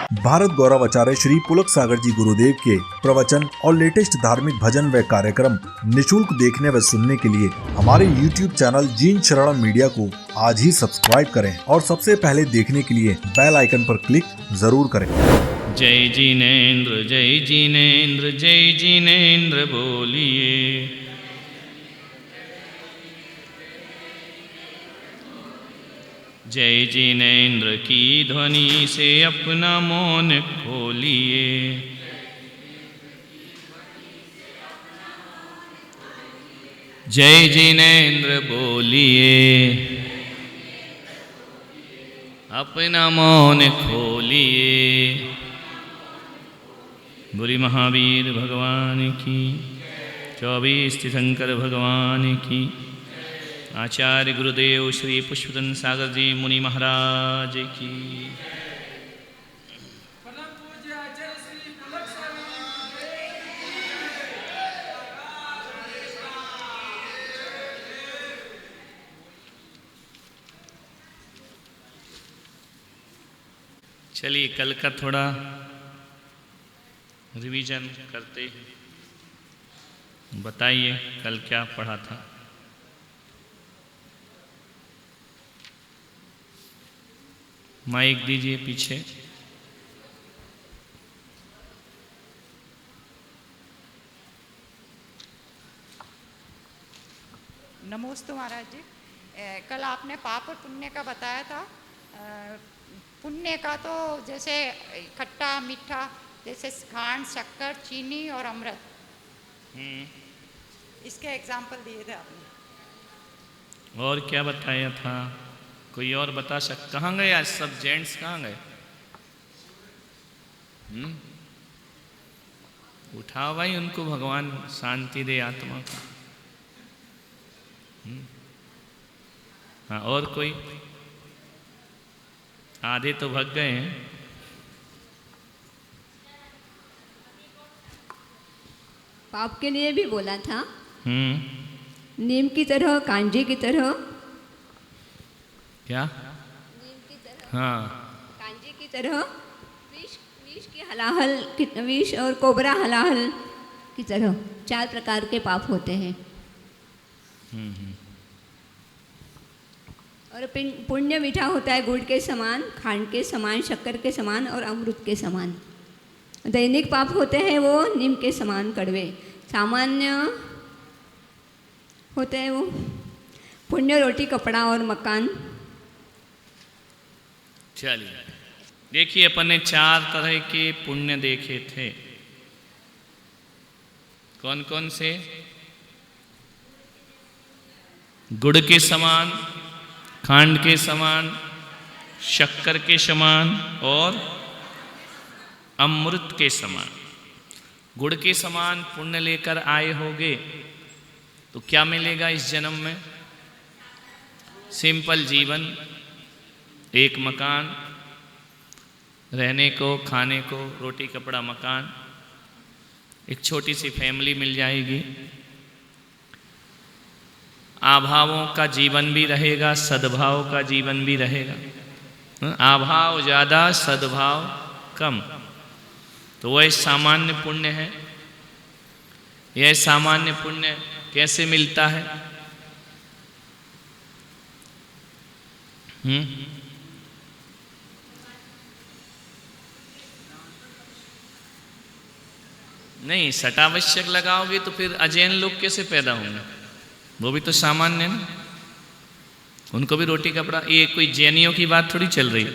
भारत गौरव आचार्य श्री पुलक सागर जी गुरुदेव के प्रवचन और लेटेस्ट धार्मिक भजन व कार्यक्रम निशुल्क देखने व सुनने के लिए हमारे YouTube चैनल जीन शरणम मीडिया को आज ही सब्सक्राइब करें और सबसे पहले देखने के लिए बेल आइकन पर क्लिक जरूर करें। जय जिनेन्द्र जय जिनेन्द्र जय जिनेन्द्र बोलिए। जय जिनेन्द्र की ध्वनि से अपना मौन खोलिए। जय जिनेन्द्र बोलिए, अपना मौन खोलिए। बुरी महावीर भगवान की, 24 तीर्थंकर भगवान की, आचार्य गुरुदेव श्री पुष्पतन सागर जी मुनि महाराज की। चलिए कल का थोड़ा रिवीजन करते हैं। बताइए कल क्या पढ़ा था। माइक दीजिए पीछे। नमोस्तु महाराज जी। कल आपने पाप और पुण्य का बताया था। पुण्य का तो जैसे खट्टा मीठा, जैसे खांड, शक्कर, चीनी और अमृत, इसके एग्जाम्पल दिए थे आपने। और क्या बताया था? कोई और बता सकता? कहाँ गए आज सब जेंट्स, कहाँ गए? उठाओ भाई, उनको भगवान शांति दे आत्मा को। हाँ, और कोई? आधे तो भाग गए हैं। पाप के लिए भी बोला था। नीम की तरह, कांजी की तरह। क्या? नीम की तरह, हाँ, कांजी की तरह, विष की हलाहल, विष और कोबरा हलाहल की तरह 4 प्रकार के पाप होते हैं। और पुण्य मीठा होता है, गुड़ के समान, खांड के समान, शक्कर के समान और अमृत के समान। दैनिक पाप होते हैं वो नीम के समान कड़वे। सामान्य होते हैं वो पुण्य रोटी, कपड़ा और मकान। चलिए देखिए, अपन ने 4 तरह के पुण्य देखे थे। कौन कौन से? गुड़ के समान, खांड के समान, शक्कर के समान और अमृत के समान। गुड़ के समान पुण्य लेकर आए होगे तो क्या मिलेगा इस जन्म में? सिंपल जीवन, एक मकान, रहने को, खाने को, रोटी कपड़ा मकान, एक छोटी सी फैमिली मिल जाएगी। अभावों का जीवन भी रहेगा, सद्भाव का जीवन भी रहेगा। अभाव ज़्यादा, सद्भाव कम, तो वह सामान्य पुण्य है। यह सामान्य पुण्य कैसे मिलता है? नहीं, सटावश्यक लगाओगे तो फिर अजैन लोग कैसे पैदा होंगे? वो भी तो सामान्य है ना, उनको भी रोटी कपड़ा। ये कोई जैनियों की बात थोड़ी चल रही है,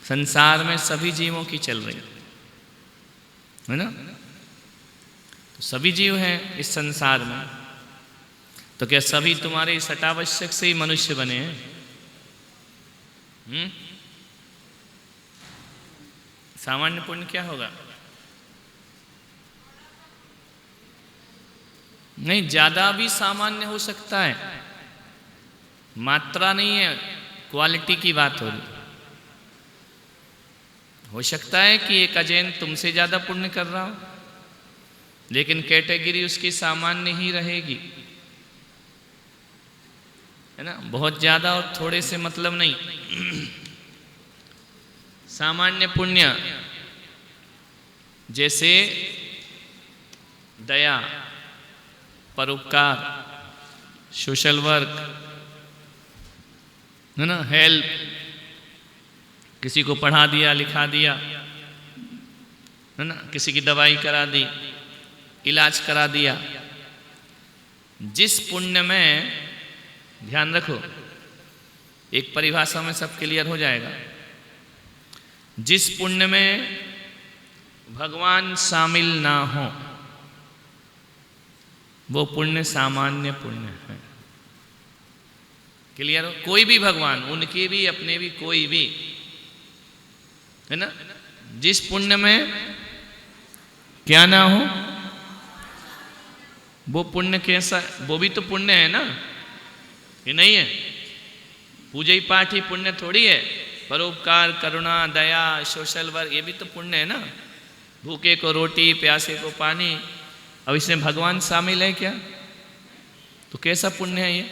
संसार में सभी जीवों की चल रही है ना। तो सभी जीव हैं इस संसार में, तो क्या सभी तुम्हारे सटावश्यक से ही मनुष्य बने हैं? सामान्य पुण्य क्या होगा? नहीं, ज्यादा भी सामान्य हो सकता है, मात्रा नहीं है, क्वालिटी की बात हो रही। हो सकता है कि एक अजैन तुमसे ज्यादा पुण्य कर रहा हो, लेकिन कैटेगरी उसकी सामान्य ही रहेगी, है ना। बहुत ज्यादा और थोड़े से मतलब नहीं। सामान्य पुण्य जैसे दया, परोपकार, सोशल वर्क, है ना, हेल्प, किसी को पढ़ा दिया लिखा दिया, है ना, किसी की दवाई करा दी, इलाज करा दिया। जिस पुण्य में, ध्यान रखो, एक परिभाषा में सब क्लियर हो जाएगा, जिस पुण्य में भगवान शामिल ना हो वो पुण्य सामान्य पुण्य है। क्लियर हो? कोई भी भगवान, उनके भी अपने भी, कोई भी, है ना, जिस पुण्य में क्या ना हो वो पुण्य कैसा, वो भी तो पुण्य है ना, ये नहीं है? पूजा ही पाठ ही पुण्य थोड़ी है। परोपकार, करुणा, दया, सोशल वर्क, ये भी तो पुण्य है ना। भूखे को रोटी, प्यासे को पानी। अब इसमें भगवान शामिल है क्या? तो कैसा पुण्य है ये?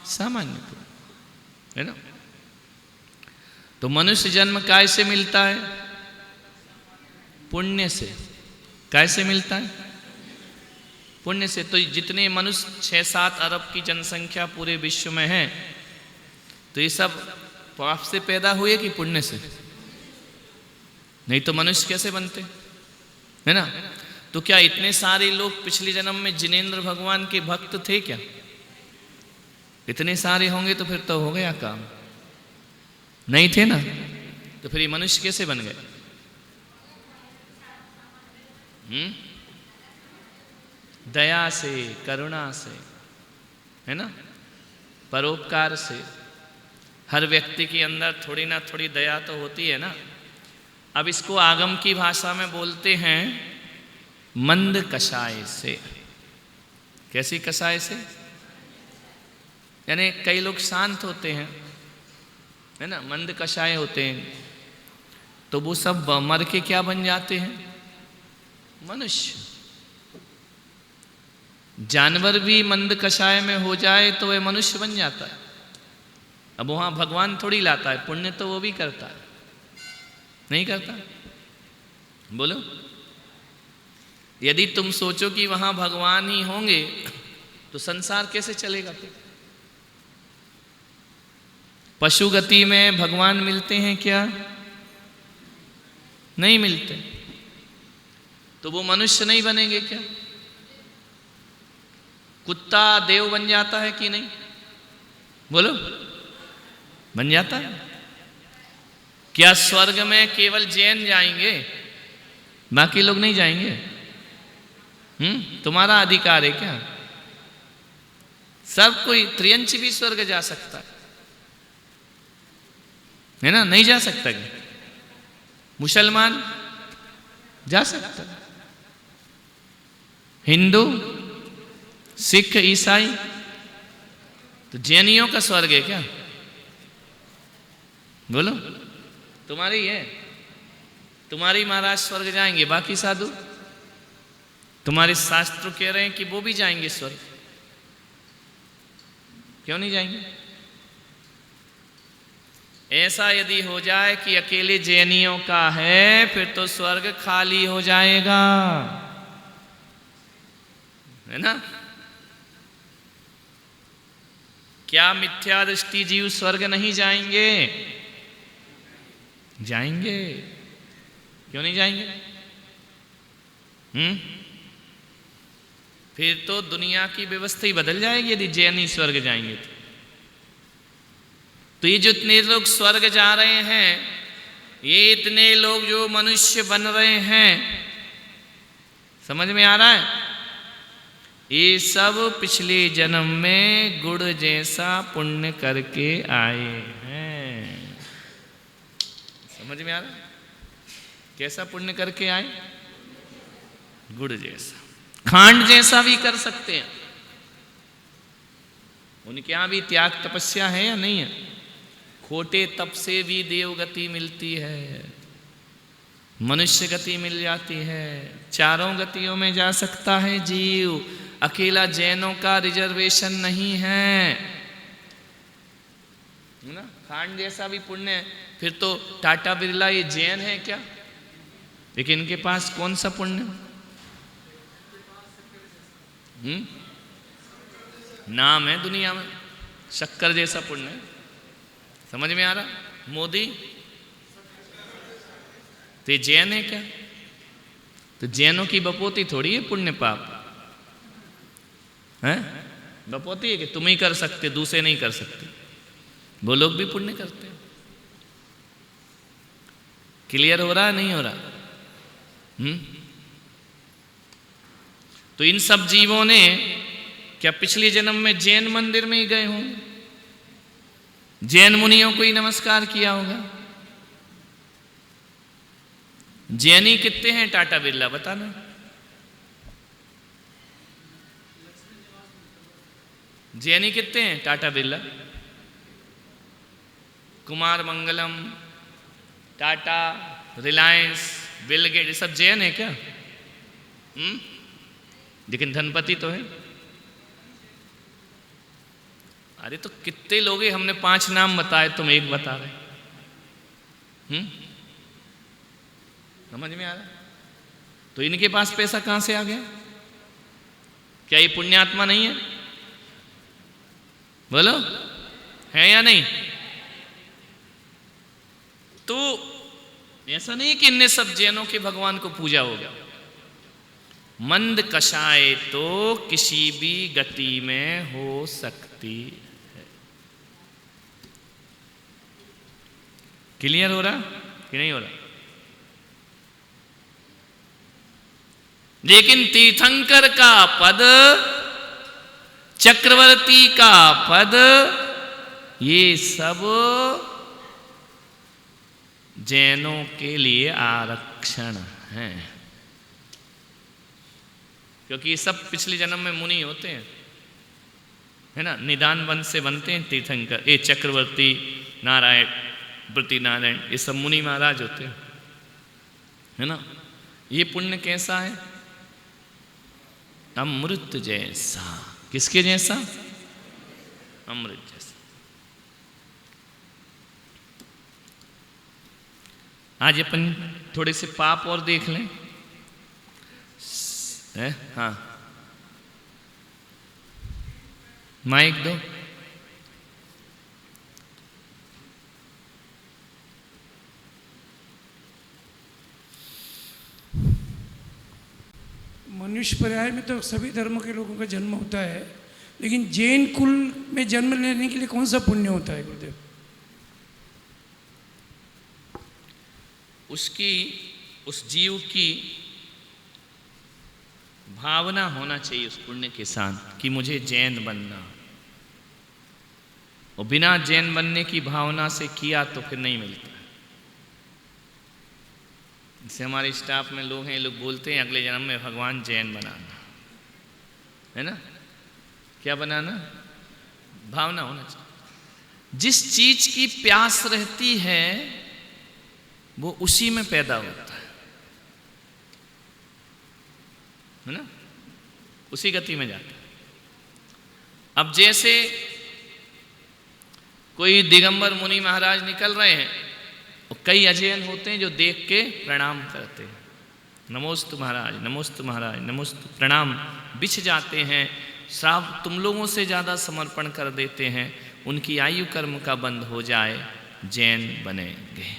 सामान्य पुण्य है ना। तो मनुष्य जन्म कैसे मिलता है? पुण्य से। कैसे मिलता है? पुण्य से। तो जितने मनुष्य 6-7 अरब की जनसंख्या पूरे विश्व में है, तो ये सब पाप से पैदा हुए कि पुण्य से? नहीं तो मनुष्य कैसे बनते, है ना। तो क्या इतने सारे लोग पिछले जन्म में जिनेंद्र भगवान के भक्त थे क्या? इतने सारे होंगे तो फिर तो हो गया काम। नहीं थे ना, तो फिर ये मनुष्य कैसे बन गए? दया से, करुणा से, है ना, परोपकार से। हर व्यक्ति के अंदर थोड़ी ना थोड़ी दया तो होती है ना। अब इसको आगम की भाषा में बोलते हैं मंद कषाय से। कैसी कषाय से? यानी कई लोग शांत होते हैं, है ना, मंद कषाय होते हैं, तो वो सब मर के क्या बन जाते हैं? मनुष्य। जानवर भी मंद कषाय में हो जाए तो वह मनुष्य बन जाता है। अब वहां भगवान थोड़ी लाता है, पुण्य तो वो भी करता है, नहीं करता? बोलो। यदि तुम सोचो कि वहां भगवान ही होंगे तो संसार कैसे चलेगा? तो पशु गति में भगवान मिलते हैं क्या? नहीं मिलते। तो वो मनुष्य नहीं बनेंगे क्या? कुत्ता देव बन जाता है कि नहीं? बोलो, बन जाता है। क्या स्वर्ग में केवल जैन जाएंगे, बाकी लोग नहीं जाएंगे? तुम्हारा अधिकार है क्या? सब कोई, त्रियंच भी स्वर्ग जा सकता है ना? नहीं जा सकता क्या? मुसलमान जा सकता है, हिंदू, सिख, ईसाई। तो जैनियों का स्वर्ग है क्या? बोलो, तुम्हारी है। तुम्हारी महाराज स्वर्ग जाएंगे, बाकी साधु? तुम्हारे शास्त्र कह रहे हैं कि वो भी जाएंगे स्वर्ग, क्यों नहीं जाएंगे? ऐसा यदि हो जाए कि अकेले जैनियों का है, फिर तो स्वर्ग खाली हो जाएगा, है ना। क्या मिथ्या दृष्टि जीव स्वर्ग नहीं जाएंगे? जाएंगे। क्यों नहीं जाएंगे? फिर तो दुनिया की व्यवस्था ही बदल जाएगी यदि जैन ही स्वर्ग जाएंगे तो ये जो इतने लोग स्वर्ग जा रहे हैं, ये इतने लोग जो मनुष्य बन रहे हैं, समझ में आ रहा है? ये सब पिछले जन्म में गुड़ जैसा पुण्य करके आए हैं। समझ में आ रहा है? कैसा पुण्य करके आए? गुड़ जैसा। खांड जैसा भी कर सकते हैं। उनके यहां भी त्याग तपस्या है या नहीं है? खोटे तप से भी देव गति मिलती है, मनुष्य गति मिल जाती है, चारों गतियों में जा सकता है जीव। अकेला जैनों का रिजर्वेशन नहीं है ना। खांड जैसा भी पुण्य है। फिर तो टाटा बिरला ये जैन है क्या? लेकिन इनके पास कौन सा पुण्य? नाम है दुनिया में, शक्कर जैसा पुण्य है। समझ में आ रहा? मोदी तो ये जैन है क्या? तो जैनों की बपोती थोड़ी है पुण्य पाप है। बपोती है कि तुम ही कर सकते, दूसरे नहीं कर सकते। वो लोग भी पुण्य करते हैं। क्लियर हो रहा है नहीं हो रहा? तो इन सब जीवों ने क्या पिछले जन्म में जैन मंदिर में ही गए होंगे, जैन मुनियों को ही नमस्कार किया होगा। जैनी कितने हैं टाटा बिरला बताना? जैनी कितने हैं टाटा बिरला? कुमार मंगलम, टाटा, रिलायंस, बिल गेट, ये सब जैन है क्या? लेकिन धनपति तो है। अरे तो कितने लोग हैं? हमने 5 नाम बताए, तुम एक बता रहे। समझ में आ रहा? तो इनके पास पैसा कहां से आ गया? क्या ये पुण्यात्मा नहीं है? बोलो, है या नहीं? तो ऐसा नहीं कि इनने सब जैनों के भगवान को पूजा होगा। मंद कषाय तो किसी भी गति में हो सकती है। क्लियर हो रहा कि नहीं हो रहा? लेकिन तीर्थंकर का पद, चक्रवर्ती का पद, ये सब जैनों के लिए आरक्षण है। क्योंकि ये सब पिछले जन्म में मुनि होते हैं, है ना। निदान वंश से बनते हैं तीर्थंकर, ये चक्रवर्ती, नारायण, प्रति नारायण, ये सब मुनि महाराज होते हैं, है ना। ये पुण्य कैसा है? अमृत जैसा। किसके जैसा? अमृत जैसा। आज अपन थोड़े से पाप और देख लें। हाँ, माइक दो। मनुष्य पर्याय में तो सभी धर्मों के लोगों का जन्म होता है, लेकिन जैन कुल में जन्म लेने के लिए कौन सा पुण्य होता है गुरुदेव? उसकी, उस जीव की भावना होना चाहिए उस पुण्य के साथ कि मुझे जैन बनना। और बिना जैन बनने की भावना से किया तो फिर नहीं मिलता। जैसे हमारे स्टाफ में लोग हैं, ये लोग बोलते हैं अगले जन्म में भगवान जैन बनाना, है ना। क्या बनाना? भावना होना चाहिए। जिस चीज की प्यास रहती है वो उसी में पैदा होता है ना, उसी गति में जाता है। अब जैसे कोई दिगंबर मुनि महाराज निकल रहे हैं और कई अजैन होते हैं जो देख के प्रणाम करते हैं, नमोस्तु महाराज, नमोस्तु महाराज, नमोस्तु, प्रणाम बिछ जाते हैं, श्राप तुम लोगों से ज़्यादा समर्पण कर देते हैं, उनकी आयु कर्म का बंद हो जाए, जैन बनेंगे।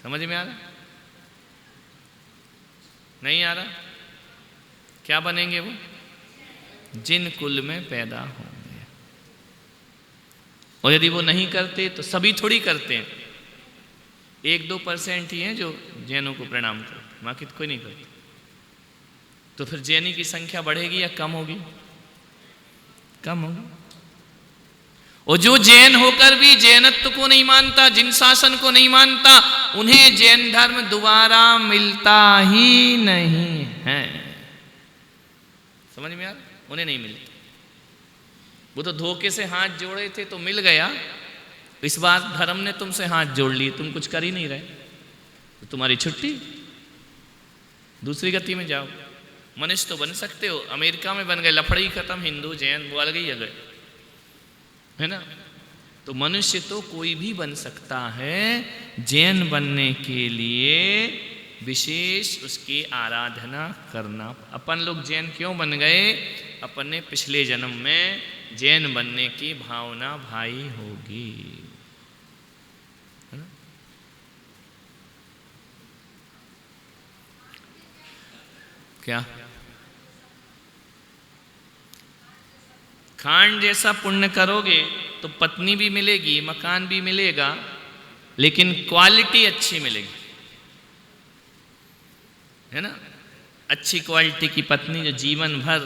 समझ में आ रहा? नहीं आ रहा? क्या बनेंगे वो? जिन कुल में पैदा होंगे। और यदि वो नहीं करते तो सभी थोड़ी करते हैं, 1-2% ही हैं जो जैनों को प्रणाम करते, बाकी कोई नहीं करते। तो फिर जैनी की संख्या बढ़ेगी या कम होगी? कम होगी। और जो जैन होकर भी जैनत्व को नहीं मानता, जिन शासन को नहीं मानता, उन्हें जैन धर्म दोबारा मिलता ही नहीं है। समझ में आ रहा? उन्हें नहीं मिलता। वो तो धोखे से हाथ जोड़े थे तो मिल गया, इस बार धर्म ने तुमसे हाथ जोड़ लिए, तुम कुछ कर ही नहीं रहे, तो तुम्हारी छुट्टी, दूसरी गति में जाओ। मनुष्य तो बन सकते हो, अमेरिका में बन गए, लफड़े ही खत्म, हिंदू जैन वो अलग ही अलग, है ना। तो मनुष्य तो कोई भी बन सकता है, जैन बनने के लिए विशेष उसकी आराधना करना। अपन लोग जैन क्यों बन गए? अपन ने पिछले जन्म में जैन बनने की भावना भाई होगी, है ना? क्या खांड जैसा पुण्य करोगे तो पत्नी भी मिलेगी, मकान भी मिलेगा, लेकिन क्वालिटी अच्छी मिलेगी, है ना? अच्छी क्वालिटी की पत्नी जो जीवन भर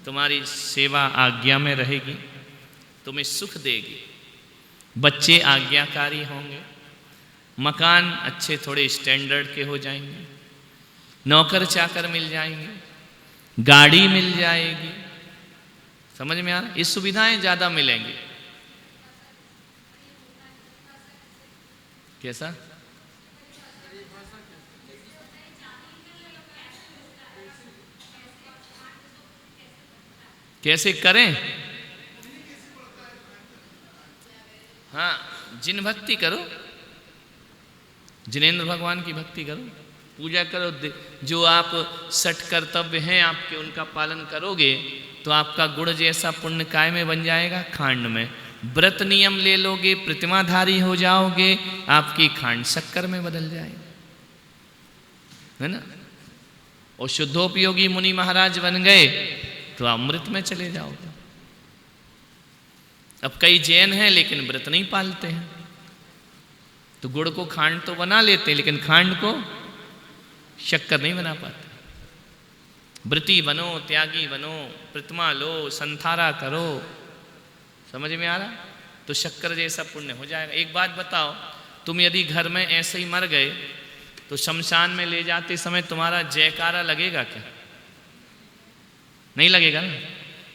तुम्हारी सेवा आज्ञा में रहेगी, तुम्हें सुख देगी, बच्चे आज्ञाकारी होंगे, मकान अच्छे थोड़े स्टैंडर्ड के हो जाएंगे, नौकर चाकर मिल जाएंगे, गाड़ी मिल जाएगी। समझ में आ रहा? ये सुविधाएं ज़्यादा मिलेंगी। कैसा? कैसे करें? हाँ, जिन भक्ति करो, जिनेंद्र भगवान की भक्ति करो, पूजा करो, जो आप सठ कर्तव्य हैं आपके उनका पालन करोगे तो आपका गुड़ जैसा पुण्य काय में बन जाएगा? खांड में। व्रत नियम ले लोगे, प्रतिमाधारी हो जाओगे, आपकी खांड शक्कर में बदल जाएगी, है ना? और शुद्धोपयोगी मुनि महाराज बन गए तो अमृत में चले जाओगे। अब कई जैन हैं लेकिन व्रत नहीं पालते हैं, तो गुड़ को खांड तो बना लेते हैं लेकिन खांड को शक्कर नहीं बना पाते। व्रती बनो, त्यागी बनो, प्रतिमा लो, संथारा करो। समझ में आ रहा? तो शक्कर जैसा पुण्य हो जाएगा। एक बात बताओ, तुम यदि घर में ऐसे ही मर गए तो शमशान में ले जाते समय तुम्हारा जयकारा लगेगा क्या? नहीं लगेगा ना।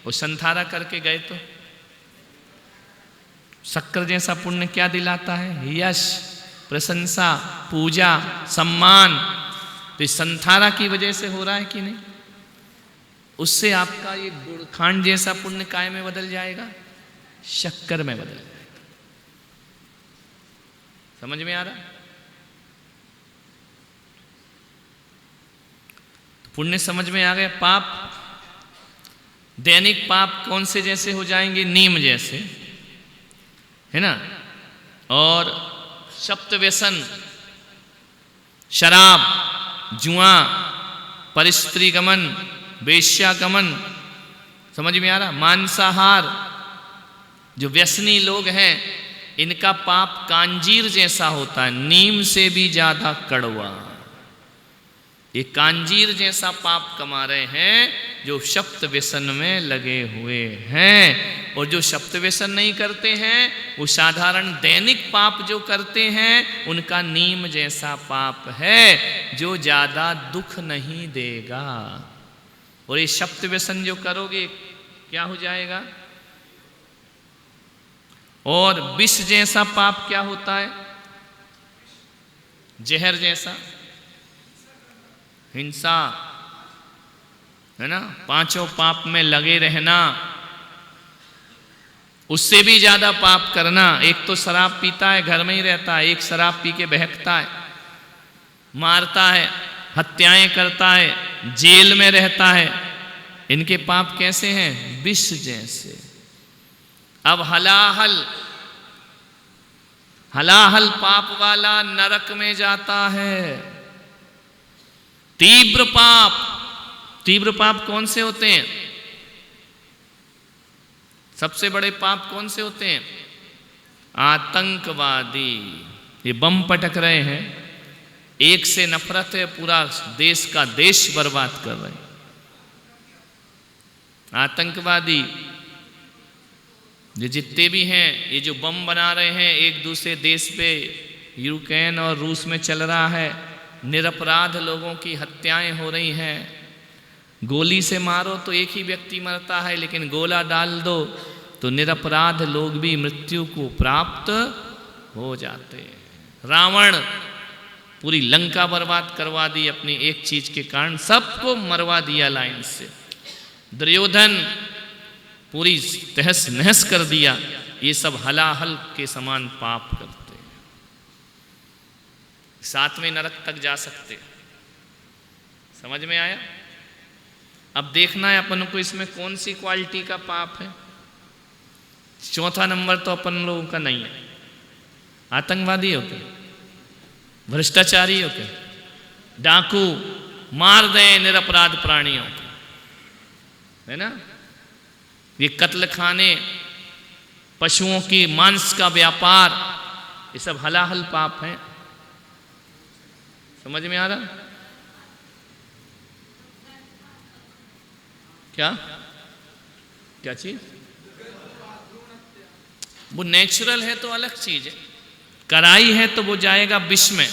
वो संथारा करके गए तो शक्कर जैसा पुण्य क्या दिलाता है? यश, प्रशंसा, पूजा, सम्मान। तो इस संथारा की वजह से हो रहा है कि नहीं? उससे आपका ये गुड़ खांड जैसा पुण्य काय में बदल जाएगा? शक्कर में बदल जाएगा। समझ में आ रहा? पुण्य समझ में आ गया। पाप, दैनिक पाप कौन से जैसे हो जाएंगे? नीम जैसे, है ना? और सप्त व्यसन, शराब, जुआ, परिस्त्री गमन, वेश्यागमन। समझ में आ रहा? मांसाहार, जो व्यसनी लोग हैं इनका पाप कांजीर जैसा होता है, नीम से भी ज्यादा कड़वा। ये कांजीर जैसा पाप कमा रहे हैं जो सप्त व्यसन में लगे हुए हैं। और जो सप्त व्यसन नहीं करते हैं वो साधारण दैनिक पाप जो करते हैं उनका नीम जैसा पाप है जो ज्यादा दुख नहीं देगा। और ये सप्त व्यसन जो करोगे क्या हो जाएगा? और विष जैसा पाप क्या होता है? जहर जैसा, हिंसा, है ना? पांचों पाप में लगे रहना, उससे भी ज्यादा पाप करना। एक तो शराब पीता है, घर में ही रहता है, एक शराब पी के बहकता है, मारता है, हत्याएं करता है, जेल में रहता है। इनके पाप कैसे हैं? विष जैसे। अब हलाहल पाप वाला नरक में जाता है। तीव्र पाप कौन से होते हैं? सबसे बड़े पाप कौन से होते हैं? आतंकवादी। ये बम पटक रहे हैं, एक से नफरत है, पूरा देश का देश बर्बाद कर रहे हैं। आतंकवादी जो जितने भी हैं, ये जो बम बना रहे हैं एक दूसरे देश पे, यूक्रेन और रूस में चल रहा है, निरपराध लोगों की हत्याएं हो रही हैं। गोली से मारो तो एक ही व्यक्ति मरता है, लेकिन गोला डाल दो तो निरपराध लोग भी मृत्यु को प्राप्त हो जाते हैं। रावण पूरी लंका बर्बाद करवा दी अपनी एक चीज के कारण, सबको मरवा दिया लाइन से। दुर्योधन पूरी तहस नहस कर दिया ये सब हलाहल के समान पाप करते हैं, सातवें नरक तक जा सकते। समझ में आया? अब देखना है अपन को इसमें कौन सी क्वालिटी का पाप है। चौथा नंबर तो अपन लोगों का नहीं है। आतंकवादी हो क्या, भ्रष्टाचारी हो क्या, डाकू, मार दें निरपराध प्राणियों को, है ना, ये कत्ल खाने, पशुओं की मांस का व्यापार, ये सब हलाहल पाप हैं। समझ में आ रहा? क्या क्या चीज? वो नेचुरल है तो अलग चीज है, कराई है तो वो जाएगा विष में।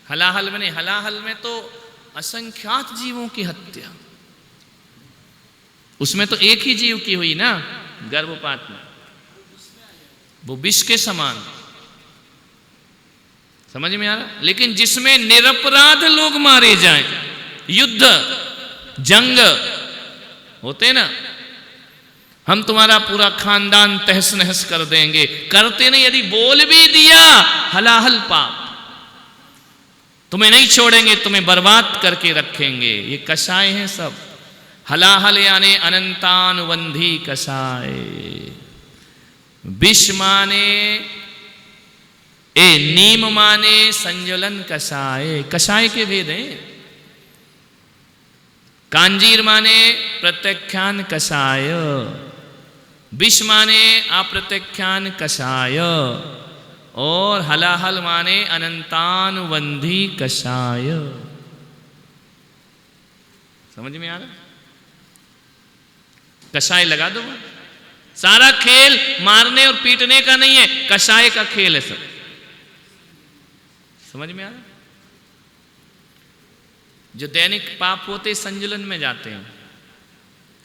हलाहल में नहीं, हलाहल में तो असंख्यात जीवों की हत्या, उसमें तो एक ही जीव की हुई ना, गर्भपात में, वो विष के समान। समझ में आ रहा? लेकिन जिसमें निरपराध लोग मारे जाएं, युद्ध जंग होते ना, हम तुम्हारा पूरा खानदान तहस नहस कर देंगे, करते नहीं, यदि बोल भी दिया हलाहल पाप, तुम्हें नहीं छोड़ेंगे, तुम्हें बर्बाद करके रखेंगे। ये कसाय हैं सब, हलाहल यानी अनंतानुबंधी कसाय। विष माने नीम माने संज्वलन कसाय, कसाय के भेद हैं। कांजीर माने प्रत्याख्यान कसाय, विष माने अप्रत्याख्यान कसाय, और हलाहल माने अनंतानुबंधी कसाय। समझ में आ रहा? कसाय लगा दो। सारा खेल मारने और पीटने का नहीं है, कसाय का खेल है सब। समझ में आ रहा? जो दैनिक पाप होते संजुलन में जाते हैं,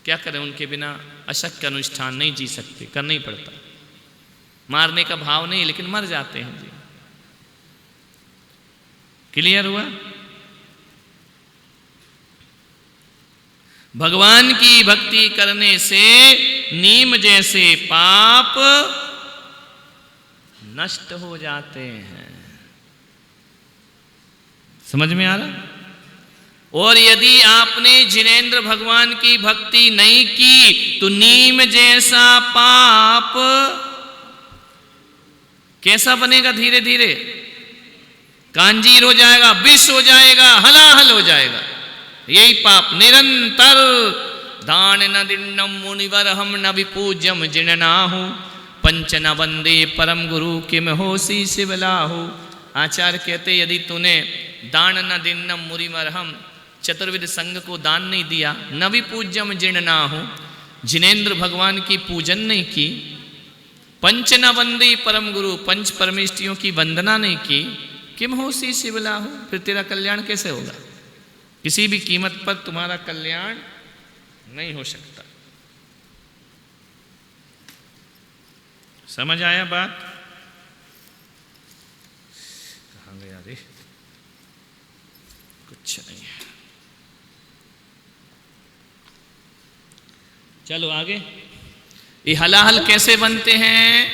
क्या करें, उनके बिना अशक्य अनुष्ठान नहीं जी सकते, करना ही पड़ता। मारने का भाव नहीं, लेकिन मर जाते हैं जी। क्लियर हुआ? भगवान की भक्ति करने से नीम जैसे पाप नष्ट हो जाते हैं। समझ में आ रहा? और यदि आपने जिनेंद्र भगवान की भक्ति नहीं की तो नीम जैसा पाप कैसा बनेगा? धीरे धीरे कांजीर हो जाएगा, विष हो जाएगा, हलाहल हो जाएगा। यही पाप निरंतर दान न दिन्नम मुनिवर हम न विपूज्यम जिननाहु पंच न वंदे परम गुरु किम होसी शिवलाहु। आचार्य कहते यदि तूने दान न दिन्नम मुनिवरहम, चतुर्विध संघ को दान नहीं दिया, न विपूज्यम जिननाहु, जिनेंद्र भगवान की पूजन नहीं की, पंच न वंदे परम गुरु, पंच परमेष्टियों की वंदना नहीं की, किम होसी शिवलाहु, फिर तेरा कल्याण कैसे होगा? किसी भी कीमत पर तुम्हारा कल्याण नहीं हो सकता। समझ आया बात? कहाँ गया रे? कुछ नहीं। चलो आगे। ये हलाहल कैसे बनते हैं?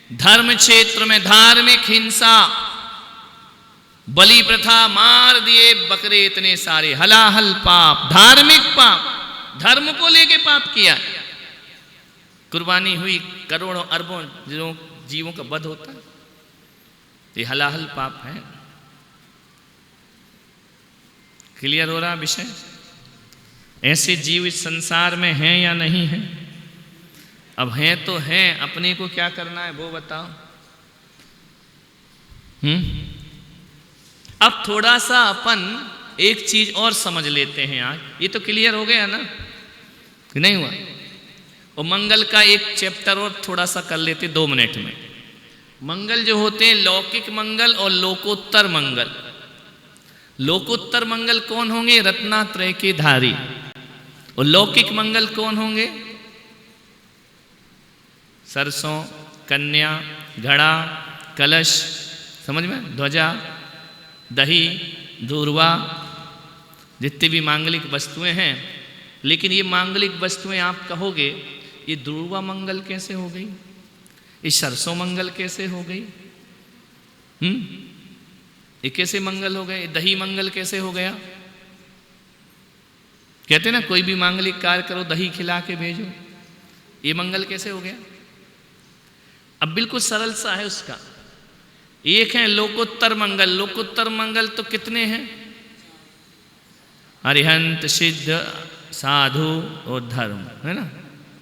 धर्म क्षेत्र में धार्मिक हिंसा, बलि प्रथा, मार दिए बकरे इतने सारे, हलाहल पाप, धार्मिक पाप, धर्म को लेके पाप किया। कुर्बानी हुई, करोड़ों अरबों जीवों का वध होता है, ये हलाहल पाप है। क्लियर हो रहा विषय? ऐसे जीव इस संसार में हैं या नहीं हैं? अब हैं तो हैं, अपने को क्या करना है वो बताओ। अब थोड़ा सा अपन एक चीज और समझ लेते हैं आज। ये तो क्लियर हो गया ना कि नहीं हुआ? और मंगल का एक चैप्टर और थोड़ा सा कर लेते 2 मिनट में। मंगल जो होते हैं लौकिक मंगल और लोकोत्तर मंगल। लोकोत्तर मंगल कौन होंगे? रत्नात्रय के धारी। और लौकिक मंगल कौन होंगे? सरसों, कन्या, घड़ा, कलश, समझ में, ध्वजा, दही, दूर्वा, जितनी भी मांगलिक वस्तुएं हैं। लेकिन ये मांगलिक वस्तुएं आप कहोगे ये दूर्वा मंगल कैसे हो गई? ये सरसों मंगल कैसे हो गई? ये कैसे मंगल हो गए? दही मंगल कैसे हो गया? कहते ना कोई भी मांगलिक कार्य करो दही खिला के भेजो, ये मंगल कैसे हो गया? अब बिल्कुल सरल सा है उसका। एक है लोकोत्तर मंगल। लोकोत्तर मंगल तो कितने हैं? अरिहंत, सिद्ध, साधु और धर्म, है ना?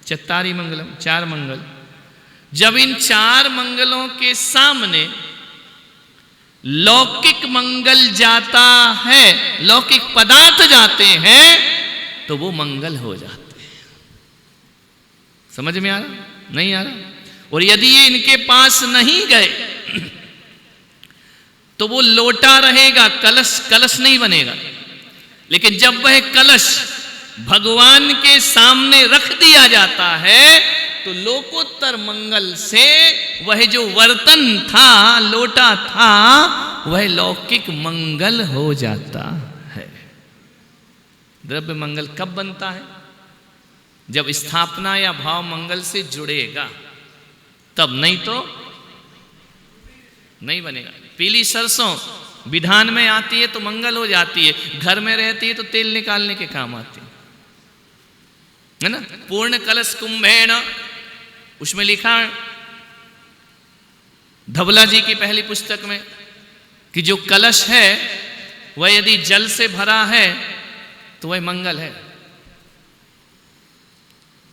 चत्तारी मंगलम, 4 मंगल। जब इन 4 मंगलों के सामने लौकिक मंगल जाता है, लौकिक पदार्थ जाते हैं, तो वो मंगल हो जाते हैं। समझ में आ रहा? नहीं आ रहा? और यदि ये इनके पास नहीं गए तो वो लोटा रहेगा, कलश नहीं बनेगा। लेकिन जब वह कलश भगवान के सामने रख दिया जाता है तो लोकोत्तर मंगल से वह जो वर्तन था, लोटा था, वह लौकिक मंगल हो जाता है। द्रव्य मंगल कब बनता है? जब स्थापना या भाव मंगल से जुड़ेगा तब, नहीं तो नहीं बनेगा। पीली सरसों विधान में आती है तो मंगल हो जाती है, घर में रहती है तो तेल निकालने के काम आती है ना? पूर्ण कलश कुंभेण, उसमें लिखा है धवला जी की पहली पुस्तक में कि जो कलश है वह यदि जल से भरा है तो वह मंगल है।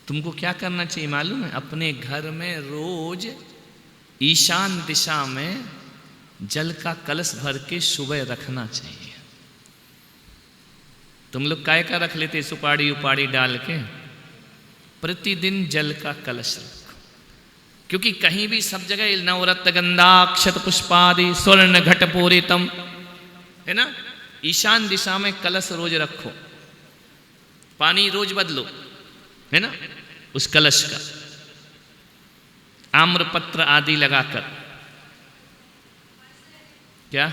तुमको क्या करना चाहिए मालूम है? अपने घर में रोज ईशान दिशा में जल का कलश भर के सुबह रखना चाहिए। तुम लोग काय का रख लेते? सुपारी उपाड़ी डाल के। प्रतिदिन जल का कलश रखो, क्योंकि कहीं भी सब जगह नवरत्न गंधाक्षत पुष्पादि स्वर्ण घट पूरितम, है ना? ईशान दिशा में कलश रोज रखो, पानी रोज बदलो, है ना? उस कलश का आम्रपत्र आदि लगाकर क्या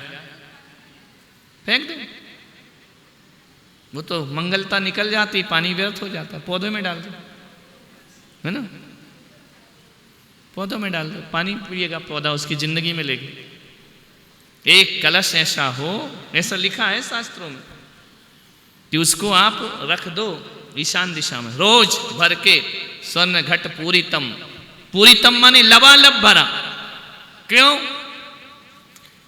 फेंक दे, वो तो मंगलता निकल जाती, पानी व्यर्थ हो जाता। पौधे में डाल दो, है ना? पौधों में डाल दो, पानी पिएगा पौधा, उसकी जिंदगी में लेगी। एक कलश ऐसा हो, ऐसा लिखा है शास्त्रों में कि उसको आप रख दो ईशान दिशा में, रोज भर के स्वर्ण घट पूरितम। पूरितम माने लबालब भरा। क्यों?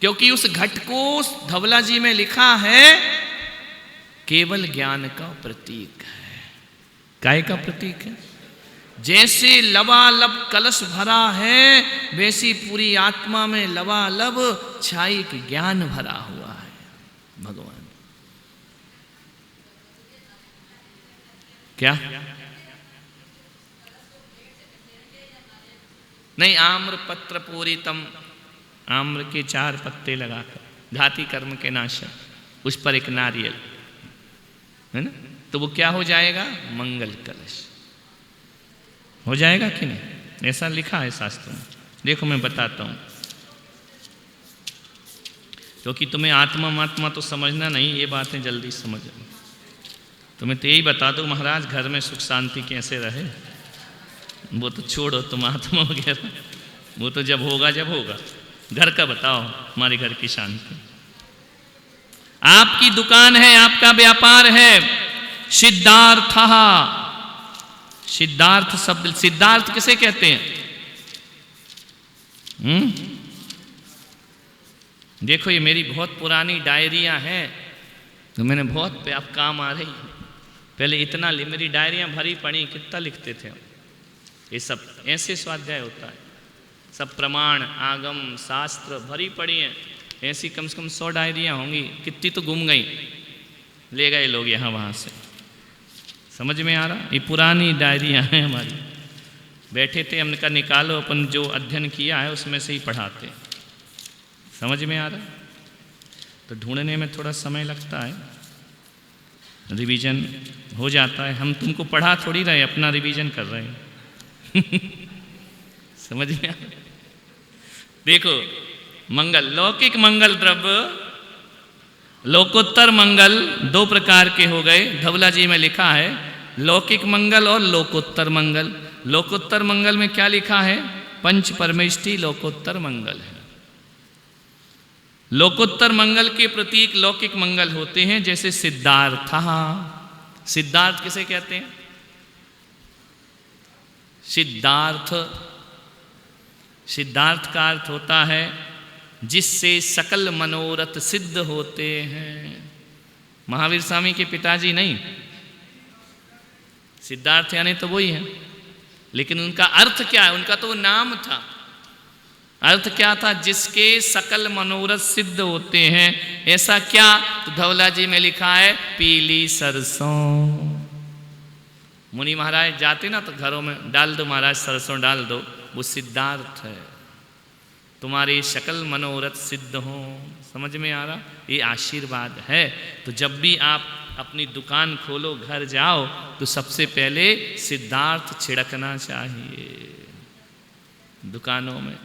क्योंकि उस घट को धवला जी में लिखा है केवल ज्ञान का प्रतीक है। काय का प्रतीक है? जैसे लबालब कलश भरा है, वैसी पूरी आत्मा में लबालब छाई के ज्ञान भरा हुआ है भगवान। क्या? नहीं, आम्र पत्र पूरितम, आम्र के 4 पत्ते लगाकर, घाती कर्म के नाशक, उस पर एक नारियल, है ना? तो वो क्या हो जाएगा? मंगल कलश हो जाएगा कि नहीं? ऐसा लिखा है शास्त्रों में। देखो मैं बताता हूँ, क्योंकि तुम्हें आत्मा महात्मा तो समझना नहीं, ये बातें जल्दी समझ। तुम्हें तो यही बता दो महाराज घर में सुख शांति कैसे रहे, वो तो छोड़ो, तुम आत्मा वगैरह वो तो जब होगा जब होगा। घर का बताओ, हमारे घर की शांति। आपकी दुकान है, आपका व्यापार है, सिद्धार्थ। सिद्धार्थ शब्द, सिद्धार्थ किसे कहते हैं? देखो ये मेरी बहुत पुरानी डायरियां हैं, तो मैंने बहुत आप काम आ रही। पहले इतना मेरी डायरियां भरी पड़ी, कितना लिखते थे हम। ये सब ऐसे स्वाध्याय होता है, सब प्रमाण आगम शास्त्र भरी पड़ी हैं। ऐसी कम से कम 100 डायरियां होंगी, कितनी तो गुम गई, ले गए लोग यहाँ वहाँ से। समझ में आ रहा? ये पुरानी डायरियां हैं हमारी। बैठे थे, हमने कहा निकालो, अपन जो अध्ययन किया है उसमें से ही पढ़ाते। समझ में आ रहा? तो ढूंढने में थोड़ा समय लगता है, रिवीजन हो जाता है। हम तुमको पढ़ा थोड़ी रहे, अपना रिवीजन कर रहे हैं। समझ में आ? देखो मंगल, लौकिक मंगल द्रव्य, लोकोत्तर मंगल 2 प्रकार के हो गए। धवला जी में लिखा है लौकिक मंगल और लोकोत्तर मंगल। लोकोत्तर मंगल में क्या लिखा है? पंच परमेष्टि लोकोत्तर मंगल है। लोकोत्तर मंगल के प्रतीक लौकिक मंगल होते हैं, जैसे सिद्धार्थ। सिद्धार्थ किसे कहते हैं? सिद्धार्थ का अर्थ होता है जिससे सकल मनोरथ सिद्ध होते हैं। महावीर स्वामी के पिताजी नहीं, सिद्धार्थ यानी तो वही है, लेकिन उनका अर्थ क्या है? उनका तो नाम था। अर्थ क्या था? जिसके सकल मनोरथ सिद्ध होते हैं। ऐसा क्या? तो धवला जी में लिखा है पीली सरसों। मुनि महाराज जाते ना तो घरों में डाल दो महाराज, सरसों डाल दो, वो सिद्धार्थ है। तुम्हारे सकल मनोरथ सिद्ध हो। समझ में आ रहा? ये आशीर्वाद है। तो जब भी आप अपनी दुकान खोलो, घर जाओ, तो सबसे पहले सिद्धार्थ छिड़कना चाहिए दुकानों में।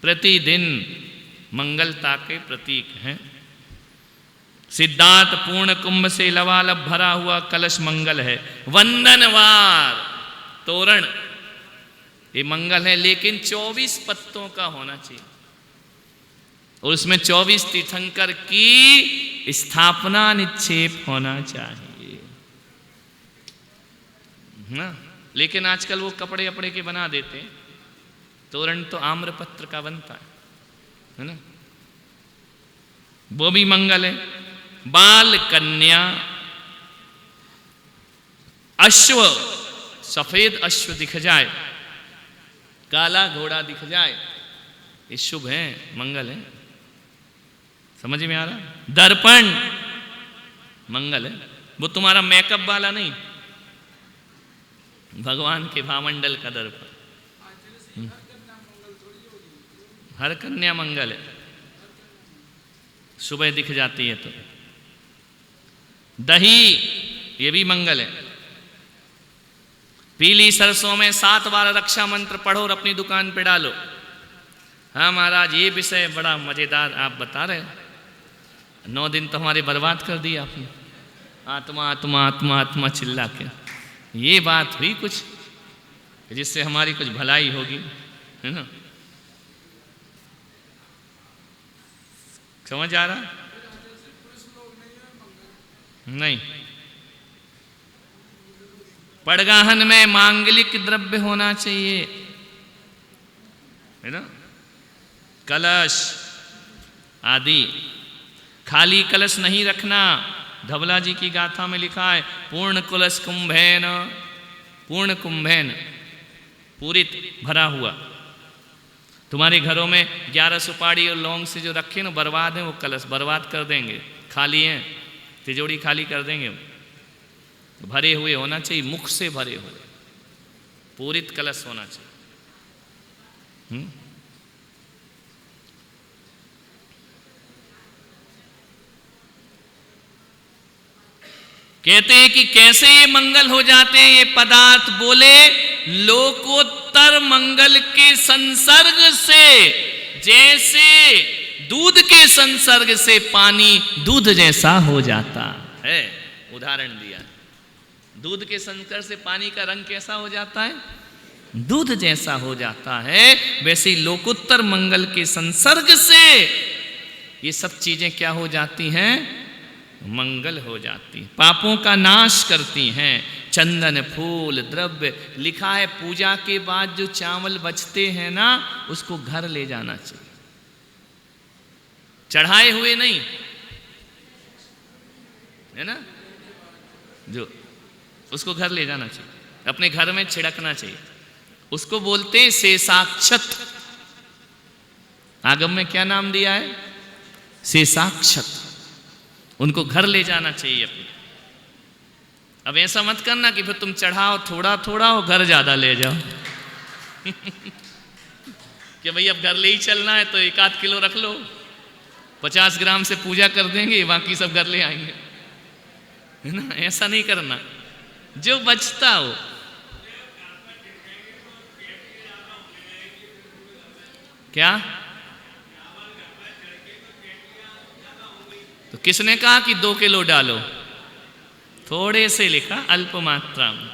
प्रतिदिन मंगलता के प्रतीक हैं। सिद्धार्थ पूर्ण कुंभ से लबालब भरा हुआ कलश मंगल है। वंदनवार तोरण ये मंगल है, लेकिन 24 पत्तों का होना चाहिए और उसमें 24 तीर्थंकर की स्थापना निक्षेप होना चाहिए ना। लेकिन आजकल वो कपड़े अपड़े के बना देते हैं। तोरण तो आम्रपत्र का बनता है ना, वो भी मंगल है। बाल कन्या, अश्व, सफेद अश्व दिख जाए, काला घोड़ा दिख जाए, ये शुभ है, मंगल है। समझ में आ रहा? दर्पण मंगल है। वो तुम्हारा मेकअप वाला नहीं, भगवान के भावमंडल का दर्पण। हर कन्या मंगल है, सुबह दिख जाती है तो। दही ये भी मंगल है। पीली सरसों में 7 बार रक्षा मंत्र पढ़ो और अपनी दुकान पे डालो। हाँ महाराज, ये विषय बड़ा मजेदार आप बता रहे हो। 9 दिन तो हमारे बर्बाद कर दिया आपने। आत्मा आत्मा आत्मा आत्मा चिल्ला के ये बात हुई कुछ जिससे हमारी कुछ भलाई होगी, है ना? समझ आ रहा? नहीं। पड़गाहन में मांगलिक द्रव्य होना चाहिए, है ना? कलश आदि। खाली कलश नहीं रखना। धवला जी की गाथा में लिखा है पूर्ण कलश कुंभेन, पूर्ण कुंभेन, पूरित भरा हुआ। तुम्हारे घरों में 11 सुपारी और लौंग से जो रखे ना बर्बाद हैं, वो कलश बर्बाद कर देंगे। खाली हैं, तिजोरी खाली कर देंगे। भरे हुए होना चाहिए, मुख से भरे हुए, पूरित कलश होना चाहिए। कहते हैं कि कैसे ये मंगल हो जाते हैं ये पदार्थ। बोले लोकोत्तर मंगल के संसर्ग से, जैसे दूध के संसर्ग से पानी दूध जैसा हो जाता है। उदाहरण दिया, दूध के संसर्ग से पानी का रंग कैसा हो जाता है? दूध जैसा हो जाता है। वैसे ही लोकोत्तर मंगल के संसर्ग से ये सब चीजें क्या हो जाती हैं? मंगल हो जाती। पापों का नाश करती हैं। चंदन, फूल, द्रव्य। लिखा है पूजा के बाद जो चावल बचते हैं ना, उसको घर ले जाना चाहिए, चढ़ाए हुए नहीं, है ना? जो उसको घर ले जाना चाहिए, अपने घर में छिड़कना चाहिए। उसको बोलते हैं शेषाक्षत। आगम में क्या नाम दिया है? शेषाक्षत। उनको घर ले जाना चाहिए अपने। अब ऐसा मत करना कि फिर तुम चढ़ाओ थोड़ा थोड़ा और घर ज्यादा ले जाओ कि भाई अब घर ले ही चलना है तो 1-8 किलो रख लो, 50 ग्राम से पूजा कर देंगे, बाकी सब घर ले आएंगे, है ना? ऐसा नहीं करना। जो बचता हो। क्या? तो किसने कहा कि 2 किलो डालो? थोड़े से लिखा, अल्प मात्रा में।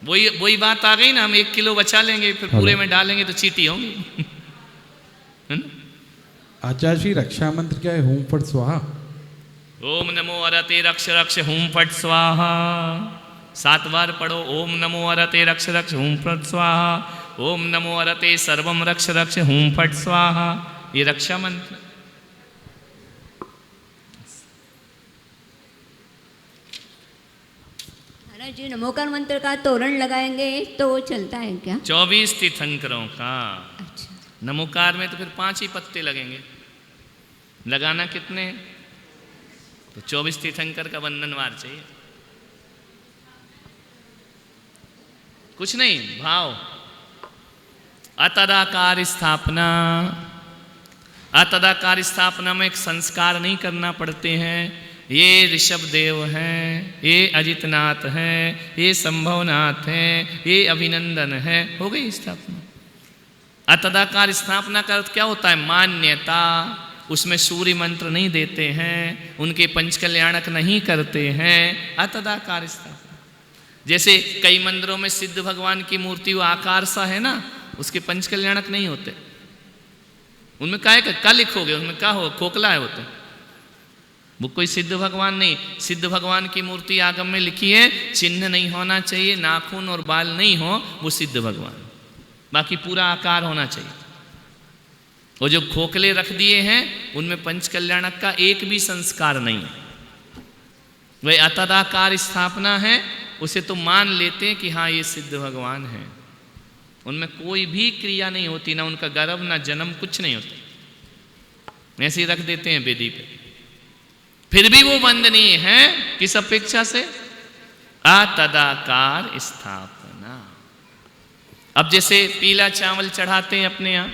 वही बात आ गई ना, हम 1 किलो बचा लेंगे फिर पूरे में डालेंगे तो चीटी होंगी। है ना? आचार्य श्री रक्षा मंत्र क्या है? हुम फट स्वाहा। ओम नमो अरते रक्ष रक्ष हुम फट स्वाहा। 7 बार पढ़ो। ओम नमो अरते रक्ष रक्ष हुम फट स्वाहा। ओम नमो अरते सर्वम रक्ष रक्ष हुम फट स्वाहा। ये रक्षा मंत्र। महाराज जी नमोकार मंत्र का तोरण लगाएंगे तो वो चलता है क्या? 24 तीर्थंकरों का। अच्छा। नमोकार में तो फिर 5 ही पत्ते लगेंगे। लगाना कितने? तो 24 तीर्थंकर का बंधनवार चाहिए। कुछ नहीं, भाव। अतदाकार स्थापना। अतदाकार स्थापना में एक संस्कार नहीं करना पड़ते हैं। ये ऋषभ देव हैं, ये अजितनाथ हैं, ये संभवनाथ हैं, ये अभिनंदन है, हो गई स्थापना। अतदाकार स्थापना का अर्थ क्या होता है? मान्यता। उसमें सूर्य मंत्र नहीं देते हैं, उनके पंचकल्याणक नहीं करते हैं। अतदाकार स्थापना। जैसे कई मंदिरों में सिद्ध भगवान की मूर्ति वो आकार सा है ना, उसके पंचकल्याणक नहीं होते। उनमें क्या लिखोगे? उनमें क्या हो? खोखला है होते। वो कोई सिद्ध भगवान नहीं। सिद्ध भगवान की मूर्ति आगम में लिखी है, चिन्ह नहीं होना चाहिए, नाखून और बाल नहीं हो, वो सिद्ध भगवान। बाकी पूरा आकार होना चाहिए। वो जो खोखले रख दिए हैं उनमें पंचकल्याणक का एक भी संस्कार नहीं है। वह अतदाकार स्थापना है, उसे तो मान लेते हैं कि हाँ ये सिद्ध भगवान है। उनमें कोई भी क्रिया नहीं होती, ना उनका गर्भ ना जन्म, कुछ नहीं होता। ऐसे ही रख देते हैं वेदी पे। फिर भी वो वंदनीय है। किस अपेक्षा से? अतदाकार स्थापना। अब जैसे पीला चावल चढ़ाते हैं अपने यहाँ,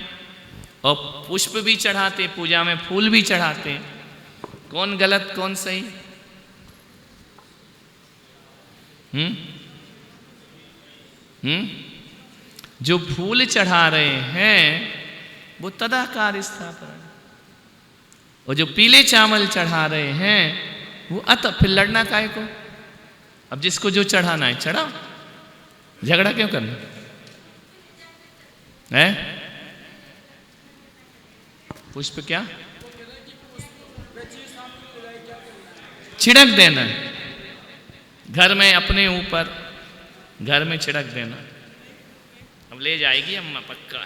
और पुष्प भी चढ़ाते, पूजा में फूल भी चढ़ाते हैं। कौन गलत कौन सही? जो फूल चढ़ा रहे हैं वो तदाकार स्थापना, और जो पीले चावल चढ़ा रहे हैं वो फिर लड़ना काहे को? अब जिसको जो चढ़ाना है चढ़ाओ, झगड़ा क्यों करना है? पुष्प क्या छिड़क देना है घर में, अपने ऊपर घर में छिड़क देना। अब ले जाएगी अम्मा पक्का।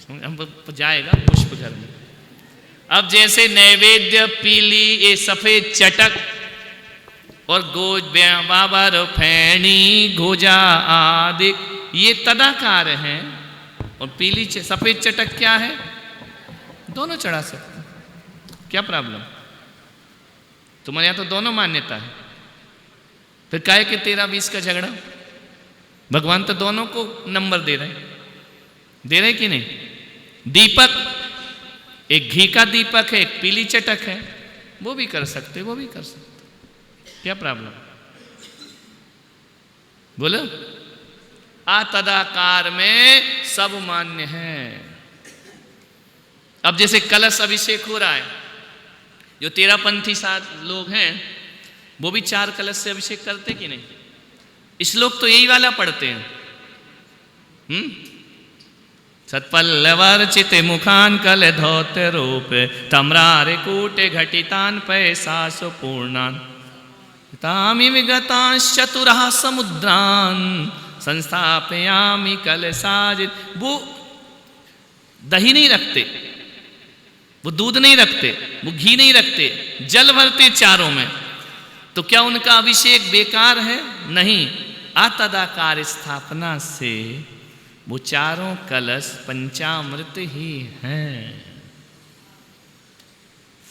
अब जाएगा पुष्प घर में। अब जैसे नैवेद्य पीली ये सफेद चटक और गोज बाबर फैनी गोजा आदि ये तदाकार हैं, और पीली सफेद चटक क्या है? दोनों चढ़ा सकते। क्या प्रॉब्लम? तुम्हारे यहाँ तो दोनों मान्यता है, फिर काहे के 13-20 का झगड़ा? भगवान तो दोनों को नंबर दे रहे कि नहीं? दीपक, एक घी का दीपक है, एक पीली चटक है, वो भी कर सकते, वो भी कर सकते। क्या प्रॉब्लम? बोलो। अतदाकार में सब मान्य है। अब जैसे कलश अभिषेक हो रहा है, जो 13पंथी लोग हैं वो भी 4 कलश से अभिषेक करते कि नहीं? श्लोक तो यही वाला पढ़ते हैं। सत्पल्लवर्चित मुखान कल धौत रूप तम्रारे कूटे घटितान पैसास पूर्णान तामि विगतांश चतुरः समुद्रान संस्थापयामि कलशाजित। वो दही नहीं रखते, वो दूध नहीं रखते, वो घी नहीं रखते, जल भरते चारों में। तो क्या उनका अभिषेक बेकार है? नहीं। अतदाकार स्थापना से वो चारों कलश पंचामृत ही हैं।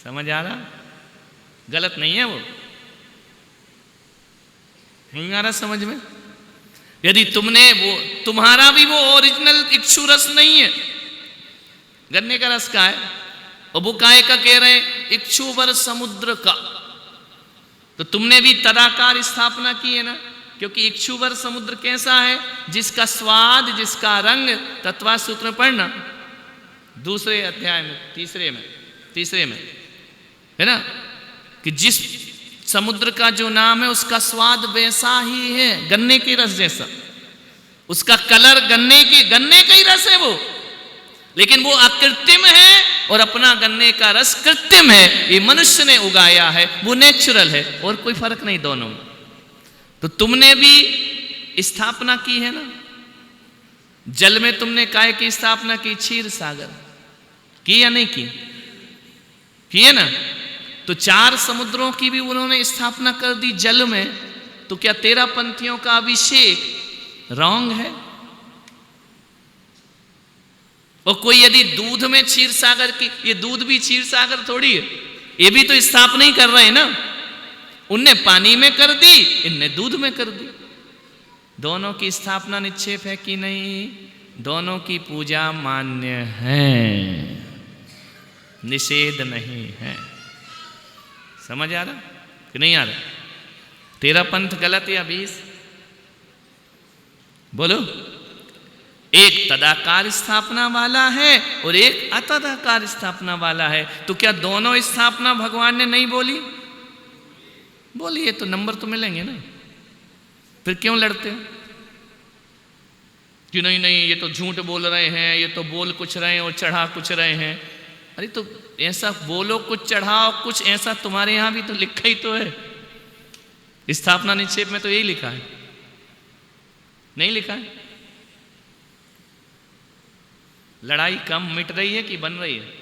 समझ आ रहा? गलत नहीं है वो, नहीं आ रहा समझ में? यदि तुम्हारा भी वो ओरिजिनल इक्षु रस नहीं है, गन्ने का रस का है, और वो काय का कह रहे हैं इक्षुवर समुद्र का, तो तुमने भी तदाकार स्थापना की है ना। क्योंकि इक्षुवर समुद्र कैसा है? जिसका स्वाद, जिसका रंग, तत्वा सूत्र पढ़ना दूसरे अध्याय में, तीसरे में है ना, कि जिस समुद्र का जो नाम है उसका स्वाद वैसा ही है, गन्ने के रस जैसा। उसका कलर गन्ने का ही रस है वो, लेकिन वो अकृत्रिम है और अपना गन्ने का रस कृत्रिम है। ये मनुष्य ने उगाया है, वो नेचुरल है, और कोई फर्क नहीं दोनों में। तो तुमने भी स्थापना की है ना, जल में तुमने काय की स्थापना की? क्षीर सागर की या नहीं की है ना। तो 4 समुद्रों की भी उन्होंने स्थापना कर दी जल में। तो क्या 13 पंथियों का अभिषेक रॉन्ग है? और कोई यदि दूध में क्षीर सागर की, ये दूध भी क्षीर सागर थोड़ी है, ये भी तो स्थापना ही कर रहे हैं ना। उनने पानी में कर दी, इनने दूध में कर दी। दोनों की स्थापना निक्षेप है कि नहीं? दोनों की पूजा मान्य है, निषेध नहीं है। समझ आ रहा कि नहीं आ रहा? 13 पंथ गलत या 20? बोलो। एक तदाकार स्थापना वाला है और एक अतदाकार स्थापना वाला है। तो क्या दोनों स्थापना भगवान ने नहीं बोली? बोलिए तो नंबर तो मिलेंगे ना। फिर क्यों लड़ते हो कि नहीं नहीं ये तो झूठ बोल रहे हैं, ये तो बोल कुछ रहे हैं और चढ़ा कुछ रहे हैं? अरे तो ऐसा बोलो कुछ चढ़ाओ कुछ, ऐसा तुम्हारे यहां भी तो लिखा ही तो है। स्थापना निक्षेप में तो यही लिखा है, नहीं लिखा है? लड़ाई कम मिट रही है कि बन रही है?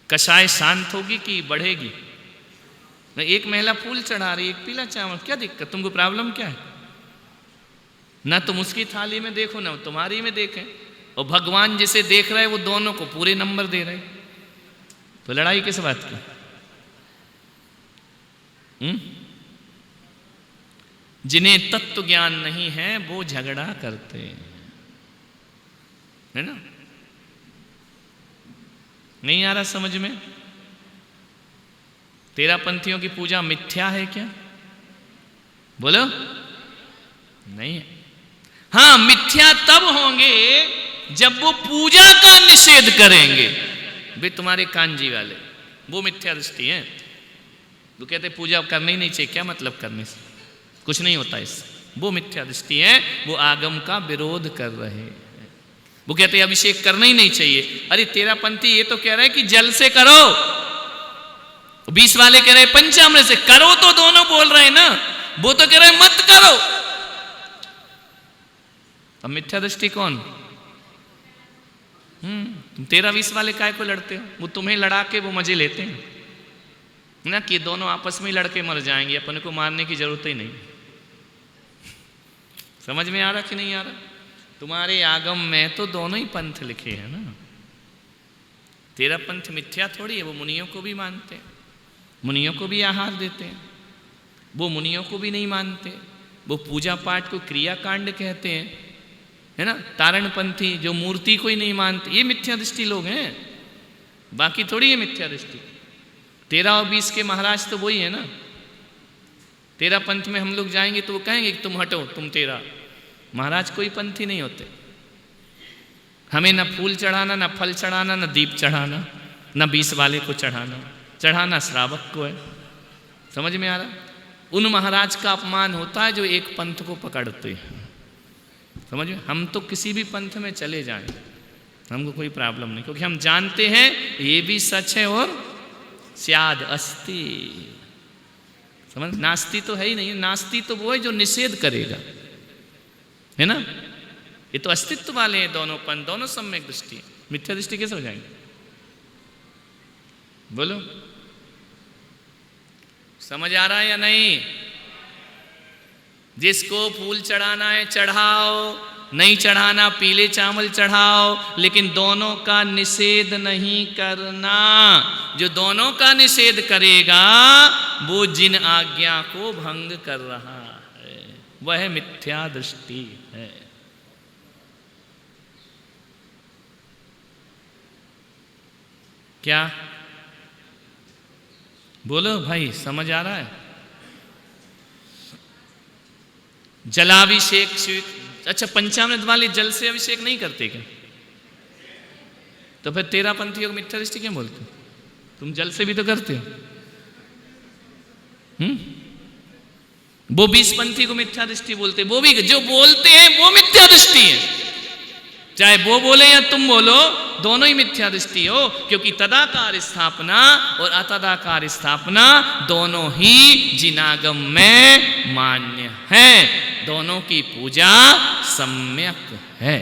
कषाय शांत होगी कि बढ़ेगी? एक महिला फूल चढ़ा रही, एक पीला चावल, क्या दिक्कत? तुमको प्रॉब्लम क्या है? ना तुम उसकी थाली में देखो ना तुम्हारी में देखें। और भगवान जिसे देख रहे हैं वो दोनों को पूरे नंबर दे रहे। तो लड़ाई किस बात की? जिन्हें तत्व ज्ञान नहीं है वो झगड़ा करते हैं, है ना? नहीं आ रहा समझ में? 13 पंथियों की पूजा मिथ्या है क्या? बोलो। नहीं है। हाँ, मिथ्या तब होंगे जब वो पूजा का निषेध करेंगे। वे तुम्हारे कांजी वाले, वो मिथ्या दृष्टि है। वो कहते पूजा करनी ही नहीं चाहिए। क्या मतलब करने से? कुछ नहीं होता इससे। वो मिथ्या दृष्टि है, वो आगम का विरोध कर रहे हैं। वो कहते अभिषेक करना ही नहीं चाहिए। अरे 13 पंथी ये तो कह रहे हैं कि जल से करो, 20 वाले कह रहे हैं पंचामृत से करो। तो दोनों बोल रहे हैं ना। वो तो कह रहे हैं मत करो। अब मिथ्या दृष्टि कौन? तुम 13-20 वाले काय को लड़ते हो? वो तुम्हें लड़ा के वो मजे लेते हैं ना कि दोनों आपस में ही लड़के मर जाएंगे, अपन को मारने की जरूरत ही नहीं। समझ में आ रहा कि नहीं आ रहा? तुम्हारे आगम में तो दोनों ही पंथ लिखे हैं ना। 13 पंथ मिथ्या थोड़ी है। वो मुनियों को भी मानते हैं, मुनियों को भी आहार देते हैं। वो मुनियों को भी नहीं मानते। वो पूजा पाठ को क्रियाकांड कहते हैं, है ना। तारणपंथी जो मूर्ति को ही नहीं मानते, ये मिथ्या दृष्टि लोग हैं। बाकी थोड़ी है मिथ्या दृष्टि। 13 और 20 के महाराज तो वही है ना। 13 पंथ में हम लोग जाएंगे तो वो कहेंगे कि तुम हटो, तुम 13 महाराज कोई पंथी नहीं होते। हमें ना फूल चढ़ाना, ना फल चढ़ाना, ना दीप चढ़ाना, ना 20 वाले को चढ़ाना श्रावक को है। समझ में आ रहा? उन महाराज का अपमान होता है जो एक पंथ को पकड़ते हैं। समझ में? हम तो किसी भी पंथ में चले जाएं, हमको कोई प्रॉब्लम नहीं, क्योंकि हम जानते हैं ये भी सच है और स्याद अस्ति। समझ? नास्ति तो है ही नहीं। नास्ति तो वो है जो निषेध करेगा, है ना। ये तो अस्तित्व वाले हैं दोनों पंथ, दोनों सम्यक दृष्टि। मिथ्या दृष्टि कैसे हो जाएंगे? बोलो। समझ आ रहा है या नहीं? जिसको फूल चढ़ाना है चढ़ाओ, नहीं चढ़ाना पीले चावल चढ़ाओ, लेकिन दोनों का निषेध नहीं करना। जो दोनों का निषेध करेगा वो जिन आज्ञा को भंग कर रहा है, वह मिथ्या दृष्टि है। क्या बोलो भाई, समझ आ रहा है? जलाभिषेक, अच्छा पंचामृत वाले जल से अभिषेक नहीं करते क्या? तो फिर 13 पंथियों को मिथ्या दृष्टि क्यों बोलते हो? तुम जल से भी तो करते हो। वो 20पंथी को मिथ्या दृष्टि बोलते, वो भी जो बोलते हैं वो मिथ्या दृष्टि है, चाहे वो बोले या तुम बोलो, दोनों ही मिथ्या दृष्टि हो, क्योंकि तदाकार स्थापना और अतदाकार स्थापना दोनों ही जिनागम में मान्य है, दोनों की पूजा सम्यक है।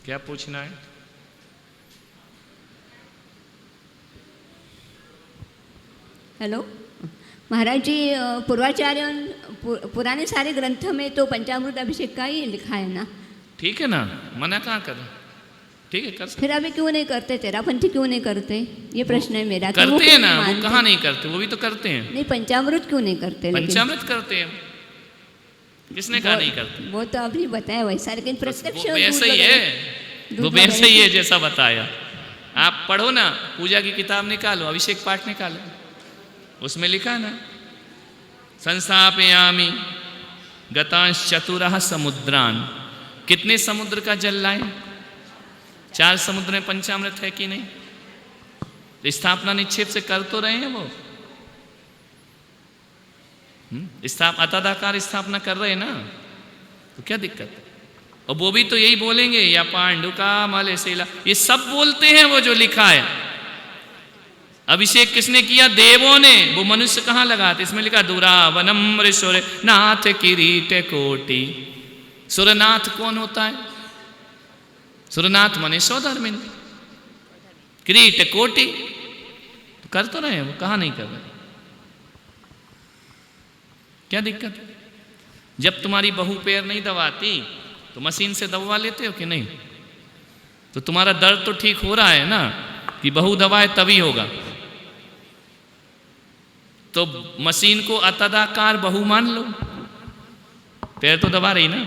क्या पूछना है? हेलो महाराज जी, पूर्वाचार्यों पुराने सारे ग्रंथों में तो पंचामृत अभिषेक का ही लिखा है ना? ठीक है ना, मना कहाँ कर, ठीक है कर सकते। फिर अभी क्यों नहीं करते? तेरापंथी क्यों नहीं करते? ये प्रश्न है मेरा। करते हैं ना, वो कहाँ नहीं करते, वो भी तो करते हैं। नहीं, पंचामृत क्यों नहीं करते? पंचामृत करते हैं, किसने कहा नहीं करते? वो तो अभी बताया वैसा, लेकिन प्रत्यक्ष वैसे ही है, वो वैसे ही है जैसा बताया। आप पढ़ो ना, पूजा की किताब निकालो, अभिषेक पाठ निकालो, उसमें लिखा है ना, संस्थापयामि गतांश चतुरः समुद्रान। कितने समुद्र का जल लाए? 4 समुद्र में पंचामृत है कि नहीं? तो स्थापना निक्षेप से कर तो रहे हैं वो, अतदाकार स्थापना कर रहे हैं ना, तो क्या दिक्कत है? और वो भी तो यही बोलेंगे, या पांडुका मलशिला, ये सब बोलते हैं वो जो लिखा है। अभिषेक किसने किया? देवों ने। वो मनुष्य कहाँ लगाते? इसमें लिखा दुरावनम ऋषुर नाथ किरीट कोटि। सुरनाथ कौन होता है? सुरनाथ मने सौधर्मिन, किरीट कोटि। तो कर तो रहे हैं वो, कहाँ नहीं कर रहे? क्या दिक्कत है? जब तुम्हारी बहू पैर नहीं दबाती तो मशीन से दबवा लेते हो कि नहीं? तो तुम्हारा दर्द तो ठीक हो रहा है ना, कि बहू दबाए तभी होगा। तो मशीन को अतदाकार बहू मान लो, पैर तो दबा रही ना,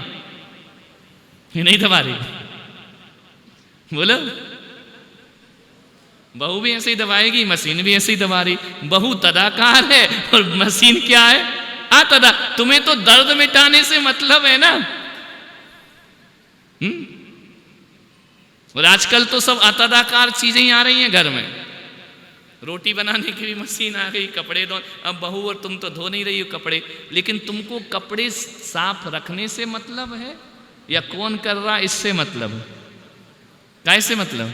ये नहीं दबा रही? बोलो, बहू भी ऐसे ही दबाएगी, मशीन भी ऐसे ही दबा रही। बहू तदाकार है और मशीन क्या है? अतदा। तुम्हें तो दर्द मिटाने से मतलब है ना। और आजकल तो सब अतदाकार चीजें ही आ रही हैं घर में। रोटी बनाने की भी मशीन आ गई, कपड़े धो, अब बहू और तुम तो धो नहीं रही हो कपड़े, लेकिन तुमको कपड़े साफ रखने से मतलब है या कौन कर रहा इससे मतलब है? कैसे मतलब?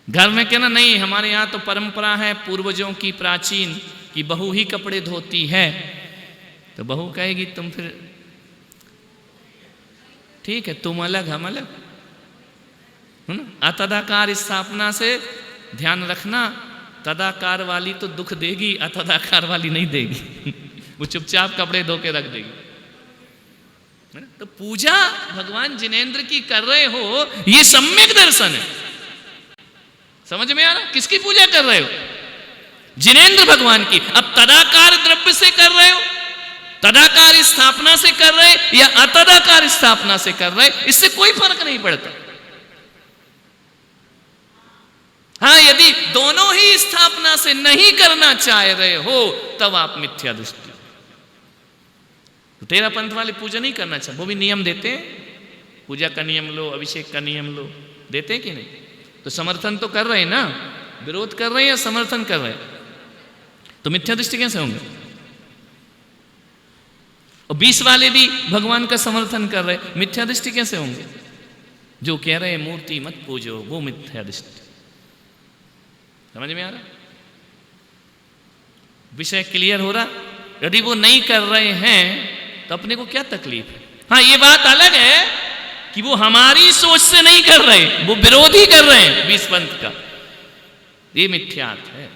घर में कहना नहीं, हमारे यहाँ तो परंपरा है पूर्वजों की प्राचीन कि बहू ही कपड़े धोती है। तो बहू कहेगी तुम फिर ठीक है, तुम अलग हम अलग, है ना? अतदाकार स्थापना से ध्यान रखना, तदाकार वाली तो दुख देगी, अतदाकार वाली नहीं देगी। वो चुपचाप कपड़े धो के रख देगी। तो पूजा भगवान जिनेंद्र की कर रहे हो, ये सम्यक दर्शन है। समझ में आ रहा? किसकी पूजा कर रहे हो? जिनेंद्र भगवान की। अब तदाकार द्रव्य से कर रहे हो, तदाकार स्थापना से कर रहे या अतदाकार स्थापना से कर रहे, इससे कोई फर्क नहीं पड़ता। हाँ, यदि दोनों ही स्थापना से नहीं करना चाह रहे हो तब आप मिथ्या दृष्टि। तो तेरा पंथ वाले पूजा नहीं करना चाहते, वो भी नियम देते हैं, पूजा का नियम लो, अभिषेक का नियम लो, देते हैं कि नहीं? तो समर्थन तो कर रहे हैं ना, विरोध कर रहे हैं या समर्थन कर रहे हैं? तो मिथ्या दृष्टि कैसे होंगे? और 20 वाले भी भगवान का समर्थन कर रहे, मिथ्या दृष्टि कैसे होंगे? जो कह रहे हैं मूर्ति मत पूजो, वो मिथ्या दृष्टि। समझ में आ रहा? विषय क्लियर हो रहा? यदि वो नहीं कर रहे हैं तो अपने को क्या तकलीफ है? हाँ, ये बात अलग है कि वो हमारी सोच से नहीं कर रहे, वो विरोधी कर रहे हैं 20 पंथ का, ये मिथ्यात है।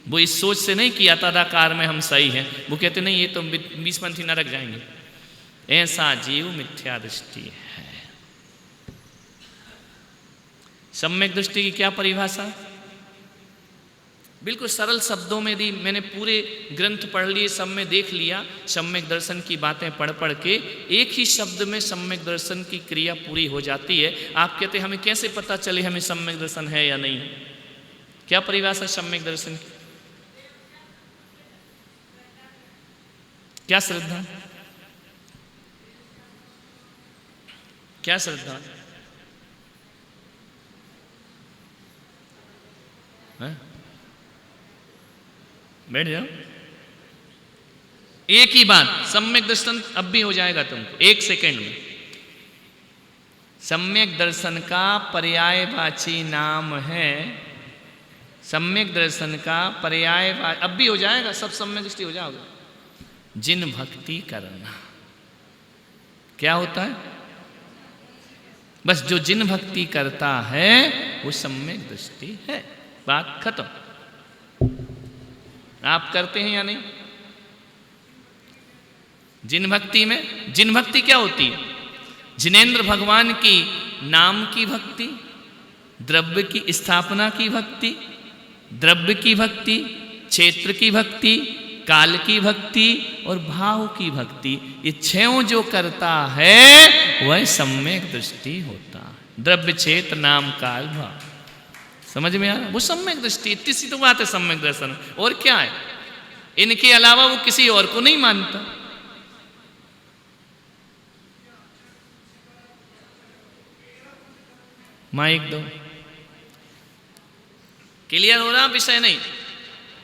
वो इस सोच से नहीं कि अतदाकार में हम सही हैं, वो कहते नहीं ये तो 20 पंथी नरक जाएंगे। ऐसा जीव मिथ्या दृष्टि है। सम्यक दृष्टि की क्या परिभाषा? बिल्कुल सरल शब्दों में दी। मैंने पूरे ग्रंथ पढ़ लिए, सब में देख लिया, सम्यक दर्शन की बातें पढ़ पढ़ के एक ही शब्द में सम्यक दर्शन की क्रिया पूरी हो जाती है। आप कहते हमें कैसे पता चले हमें सम्यक दर्शन है या नहीं? क्या परिभाषा सम्यक दर्शन की? क्या श्रद्धा? क्या श्रद्धा है? बैठ जाओ। एक ही बात, सम्यक दर्शन अब भी हो जाएगा तुमको 1 सेकेंड में। सम्यक दर्शन का पर्यायवाची नाम है, सम्यक दर्शन का पर्यायवाची, अब भी हो जाएगा, सब सम्यक दृष्टि हो जाओगे। जिन भक्ति करना, क्या होता है? बस जो जिन भक्ति करता है वो सम्यक दृष्टि है, बात खत्म। आप करते हैं या नहीं? जिन भक्ति में, जिन भक्ति क्या होती है? जिनेंद्र भगवान की नाम की भक्ति, द्रव्य की स्थापना की भक्ति, द्रव्य की भक्ति, क्षेत्र की भक्ति, काल की भक्ति और भाव की भक्ति, ये छयों जो करता है वह सम्यक दृष्टि होता है। द्रव्य, क्षेत्र, नाम, काल, भाव, समझ में आ रहा? वो सम्यक दृष्टि, इतनी सी तो बात है सम्यक दर्शन। और क्या है? इनके अलावा वो किसी और को नहीं मानता। माइक दो, क्लियर हो रहा? विषय नहीं।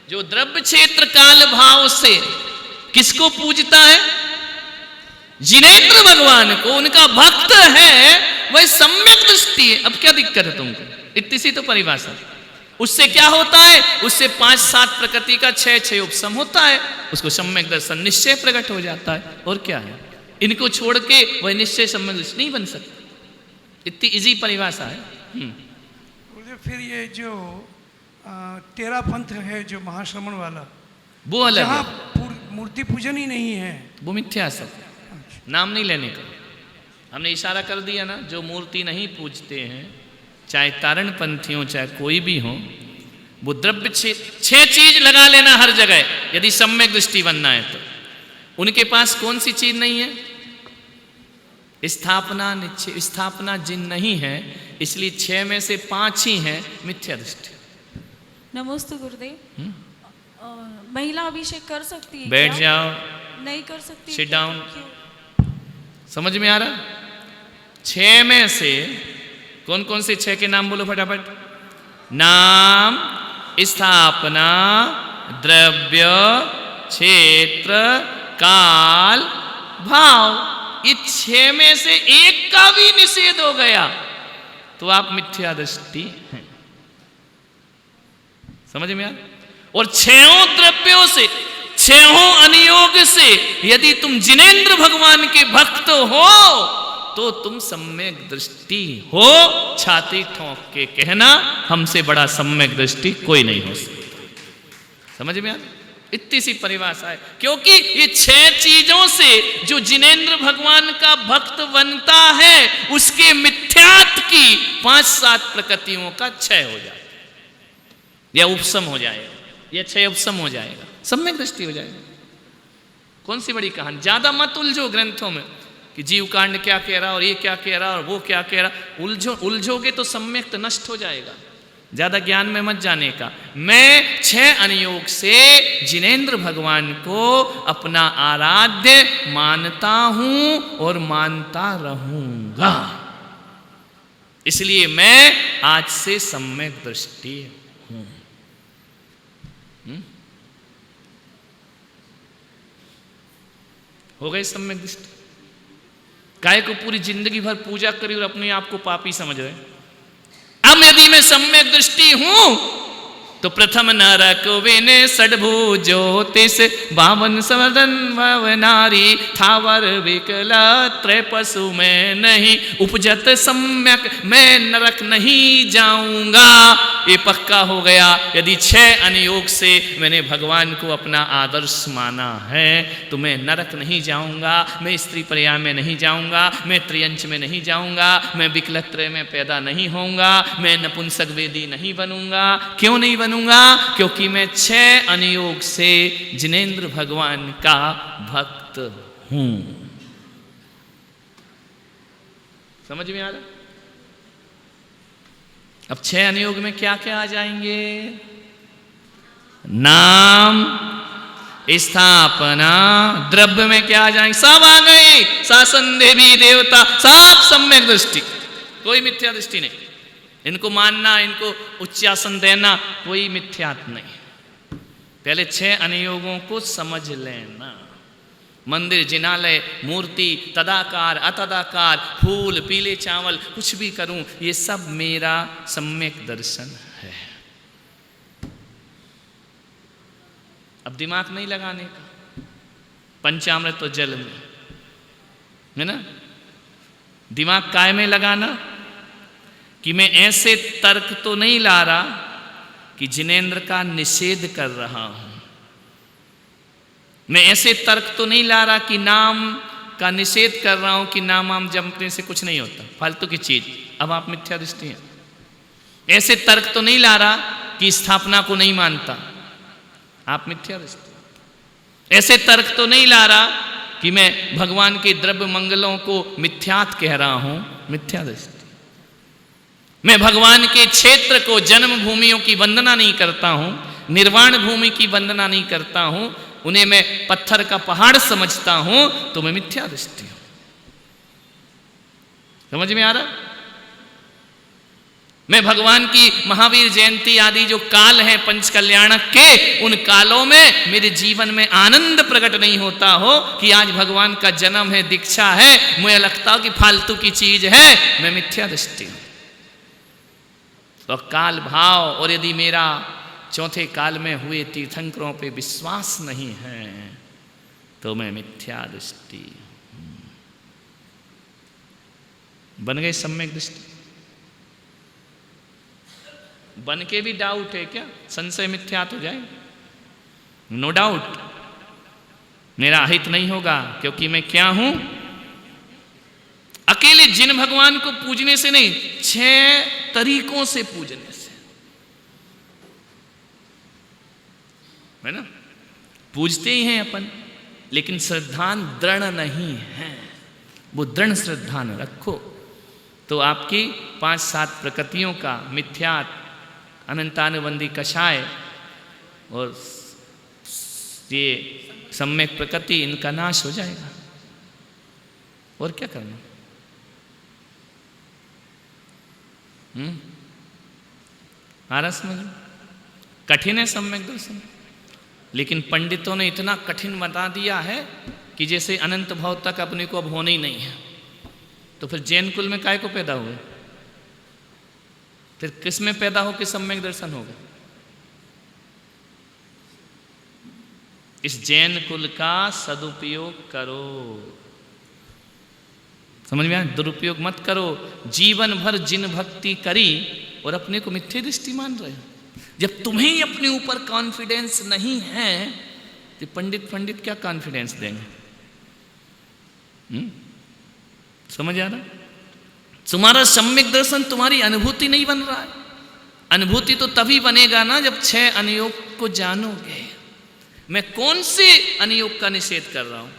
जो द्रव्य, क्षेत्र, काल, भाव से किसको पूजता है? जिनेंद्र भगवान को, उनका भक्त है, वह सम्यक दृष्टि है। अब क्या दिक्कत है तुमको? इतनी सी तो परिभाषा। उससे क्या होता है? उससे 5-7 प्रकृति का 6 उपशम होता है, उसको सम्यक दर्शन निश्चय प्रकट हो जाता है। और क्या है? इनको छोड़ के वह निश्चय सम्यक दृष्टि नहीं बन सकती। इतनी इजी परिभाषा है। बोले फिर ये जो तेरा पंथ है जो महाश्रमण वाला, वो अलग जहाँ है, मूर्ति पूजन ही नहीं है, वो मिथ्या सब, नाम नहीं लेने का। हमने इशारा कर दिया ना, जो मूर्ति नहीं पूजते हैं, चाहे तारण पंथी हो चाहे कोई भी हो, वो द्रव्य 6 चीज लगा लेना हर जगह, यदि सम्यक दृष्टि बनना है तो। उनके पास कौन सी चीज नहीं है? स्थापना, निश्चय। स्थापना जिन नहीं है, इसलिए 6 में से 5 ही है मिथ्या दृष्टि। नमस्ते गुरुदेव। महिला अभिषेक कर सकती है? बैठ जाओ। नहीं कर सकती? Sit down. समझ में आ रहा? 6 में से कौन कौन से 6 के नाम बोलो फटाफट। नाम, स्थापना, द्रव्य, क्षेत्र, काल, भाव, ये 6 में से एक का भी निषेध हो गया तो आप मिथ्या दृष्टि हैं। समझ में आ? और 6 द्रव्यों से, 6 अनुयोग से यदि तुम जिनेंद्र भगवान के भक्त हो तो तुम सम्यक दृष्टि हो। छाती ठोंक के कहना, हमसे बड़ा सम्यक दृष्टि कोई नहीं हो सकता। समझ में आ? इतनी सी परिभाषा है। क्योंकि ये 6 चीजों से जो जिनेंद्र भगवान का भक्त बनता है, उसके मिथ्यात्व की 5-7 प्रकृतियों का क्षय हो जाएगा, या उपशम हो जाएगा, या 6 उपशम हो जाएगा, सम्यक दृष्टि हो जाएगा। कौन सी बड़ी कहानी? ज्यादा मत उलझो ग्रंथों में कि जीव कांड क्या कह रहा और ये क्या कह रहा और वो क्या कह रहा। उलझोगे तो सम्यक नष्ट हो जाएगा। ज्यादा ज्ञान में मत जाने का। मैं 6 अनुयोग से जिनेंद्र भगवान को अपना आराध्य मानता हूं और मानता रहूंगा। इसलिए मैं आज से सम्यक दृष्टि हूं। हो गए सम्यक दृष्टि? काय को पूरी जिंदगी भर पूजा करी और अपने आप को पापी समझ रहे। अब यदि मैं सम्यक दृष्टि हूं तो प्रथम नरक विने षडभुज ज्योतिष 52 सवदन भवनारी थावर विकल त्रय पशु में नहीं उपजत सम्यक, मैं नरक नहीं जाऊंगा। ये पक्का हो गया। यदि 6 अनुयोग से मैंने भगवान को अपना आदर्श माना है तो मैं नरक नहीं जाऊंगा, मैं स्त्री पर्याय में नहीं जाऊंगा, मैं त्रियंच में नहीं जाऊंगा, मैं विकलत्रय में पैदा नहीं होऊंगा, मैं नपुंसक वेदी नहीं बनूंगा। क्यों नहीं बनूंगा? क्योंकि मैं 6 अनुयोग से जिनेंद्र भगवान का भक्त हूं। समझ में आ रहा? अब 6 अनुयोग में क्या क्या आ जाएंगे? नाम, स्थापना द्रव्य में क्या आ जाएंगे, सब आ गए, शासन देवी देवता सब सम्यक दृष्टि, कोई मिथ्या दृष्टि नहीं। इनको मानना, इनको उच्चासन देना कोई मिथ्यात्व नहीं। पहले 6 अनुयोगों को समझ लेना। मंदिर, जिनालय, मूर्ति, तदाकार, अतदाकार, फूल, पीले चावल, कुछ भी करूं, ये सब मेरा सम्यक दर्शन है। अब दिमाग नहीं लगाने का, पंचामृत तो जल में है ना, दिमाग काय में लगाना कि मैं ऐसे तर्क तो नहीं ला रहा कि जिनेंद्र का निषेध कर रहा हूं, मैं ऐसे तर्क तो नहीं ला रहा कि नाम का निषेध कर रहा हूं कि नाम आम जपने से कुछ नहीं होता, फालतू की चीज। अब आप मिथ्या दृष्टि हैं। ऐसे तर्क तो नहीं ला रहा कि स्थापना को नहीं मानता, आप मिथ्या दृष्टि। ऐसे तर्क तो नहीं ला रहा कि मैं भगवान के द्रव्य मंगलों को मिथ्यात कह रहा हूं, मिथ्या दृष्टि। मैं भगवान के क्षेत्र को, जन्म भूमियों की वंदना नहीं करता हूं, निर्वाण भूमि की वंदना नहीं करता हूं, उन्हें मैं पत्थर का पहाड़ समझता हूं, तो मैं मिथ्या दृष्टि हूं। समझ में आ रहा? मैं भगवान की महावीर जयंती आदि जो काल है पंच कल्याणक के, उन कालों में मेरे जीवन में आनंद प्रकट नहीं होता हो कि आज भगवान का जन्म है, दीक्षा है, मुझे लगता हो कि फालतू की चीज है, मैं मिथ्या दृष्टि हूं। तो काल भाव, और यदि मेरा चौथे काल में हुए तीर्थंकरों पे विश्वास नहीं है तो मैं मिथ्या दृष्टि। बन गए सम्यक दृष्टि? बन के भी डाउट है क्या? संशय मिथ्यात हो जाए? नो डाउट, मेरा अहित नहीं होगा, क्योंकि मैं क्या हूं? अकेले जिन भगवान को पूजने से नहीं, 6 तरीकों से पूजने से, है ना। पूजते ही हैं अपन, लेकिन श्रद्धान दृढ़ नहीं है। वो दृढ़ श्रद्धा न रखो तो आपकी 5-7 प्रकृतियों का मिथ्यात, अनंतानुबंधी कषाय और ये सम्यक प्रकृति, इनका नाश हो जाएगा। और क्या करना? आ रहा समझ में? कठिन है सम्यक दर्शन, लेकिन पंडितों ने इतना कठिन बता दिया है कि जैसे अनंत भाव तक अपने को अब होना ही नहीं है। तो फिर जैन कुल में काय को पैदा हुए? फिर किस में पैदा हो कि सम्यक दर्शन होगा? इस जैन कुल का सदुपयोग करो। समझ में आया? दुरुपयोग मत करो। जीवन भर जिन भक्ति करी और अपने को मिथ्या दृष्टि मान रहे हो। जब तुम्हें अपने ऊपर कॉन्फिडेंस नहीं है तो पंडित क्या कॉन्फिडेंस देंगे? समझ आ रहा? तुम्हारा सम्यक दर्शन तुम्हारी अनुभूति नहीं बन रहा है। अनुभूति तो तभी बनेगा ना जब 6 अनुयोग को जानोगे। मैं कौन से अनुयोग का निषेध कर रहा हूं?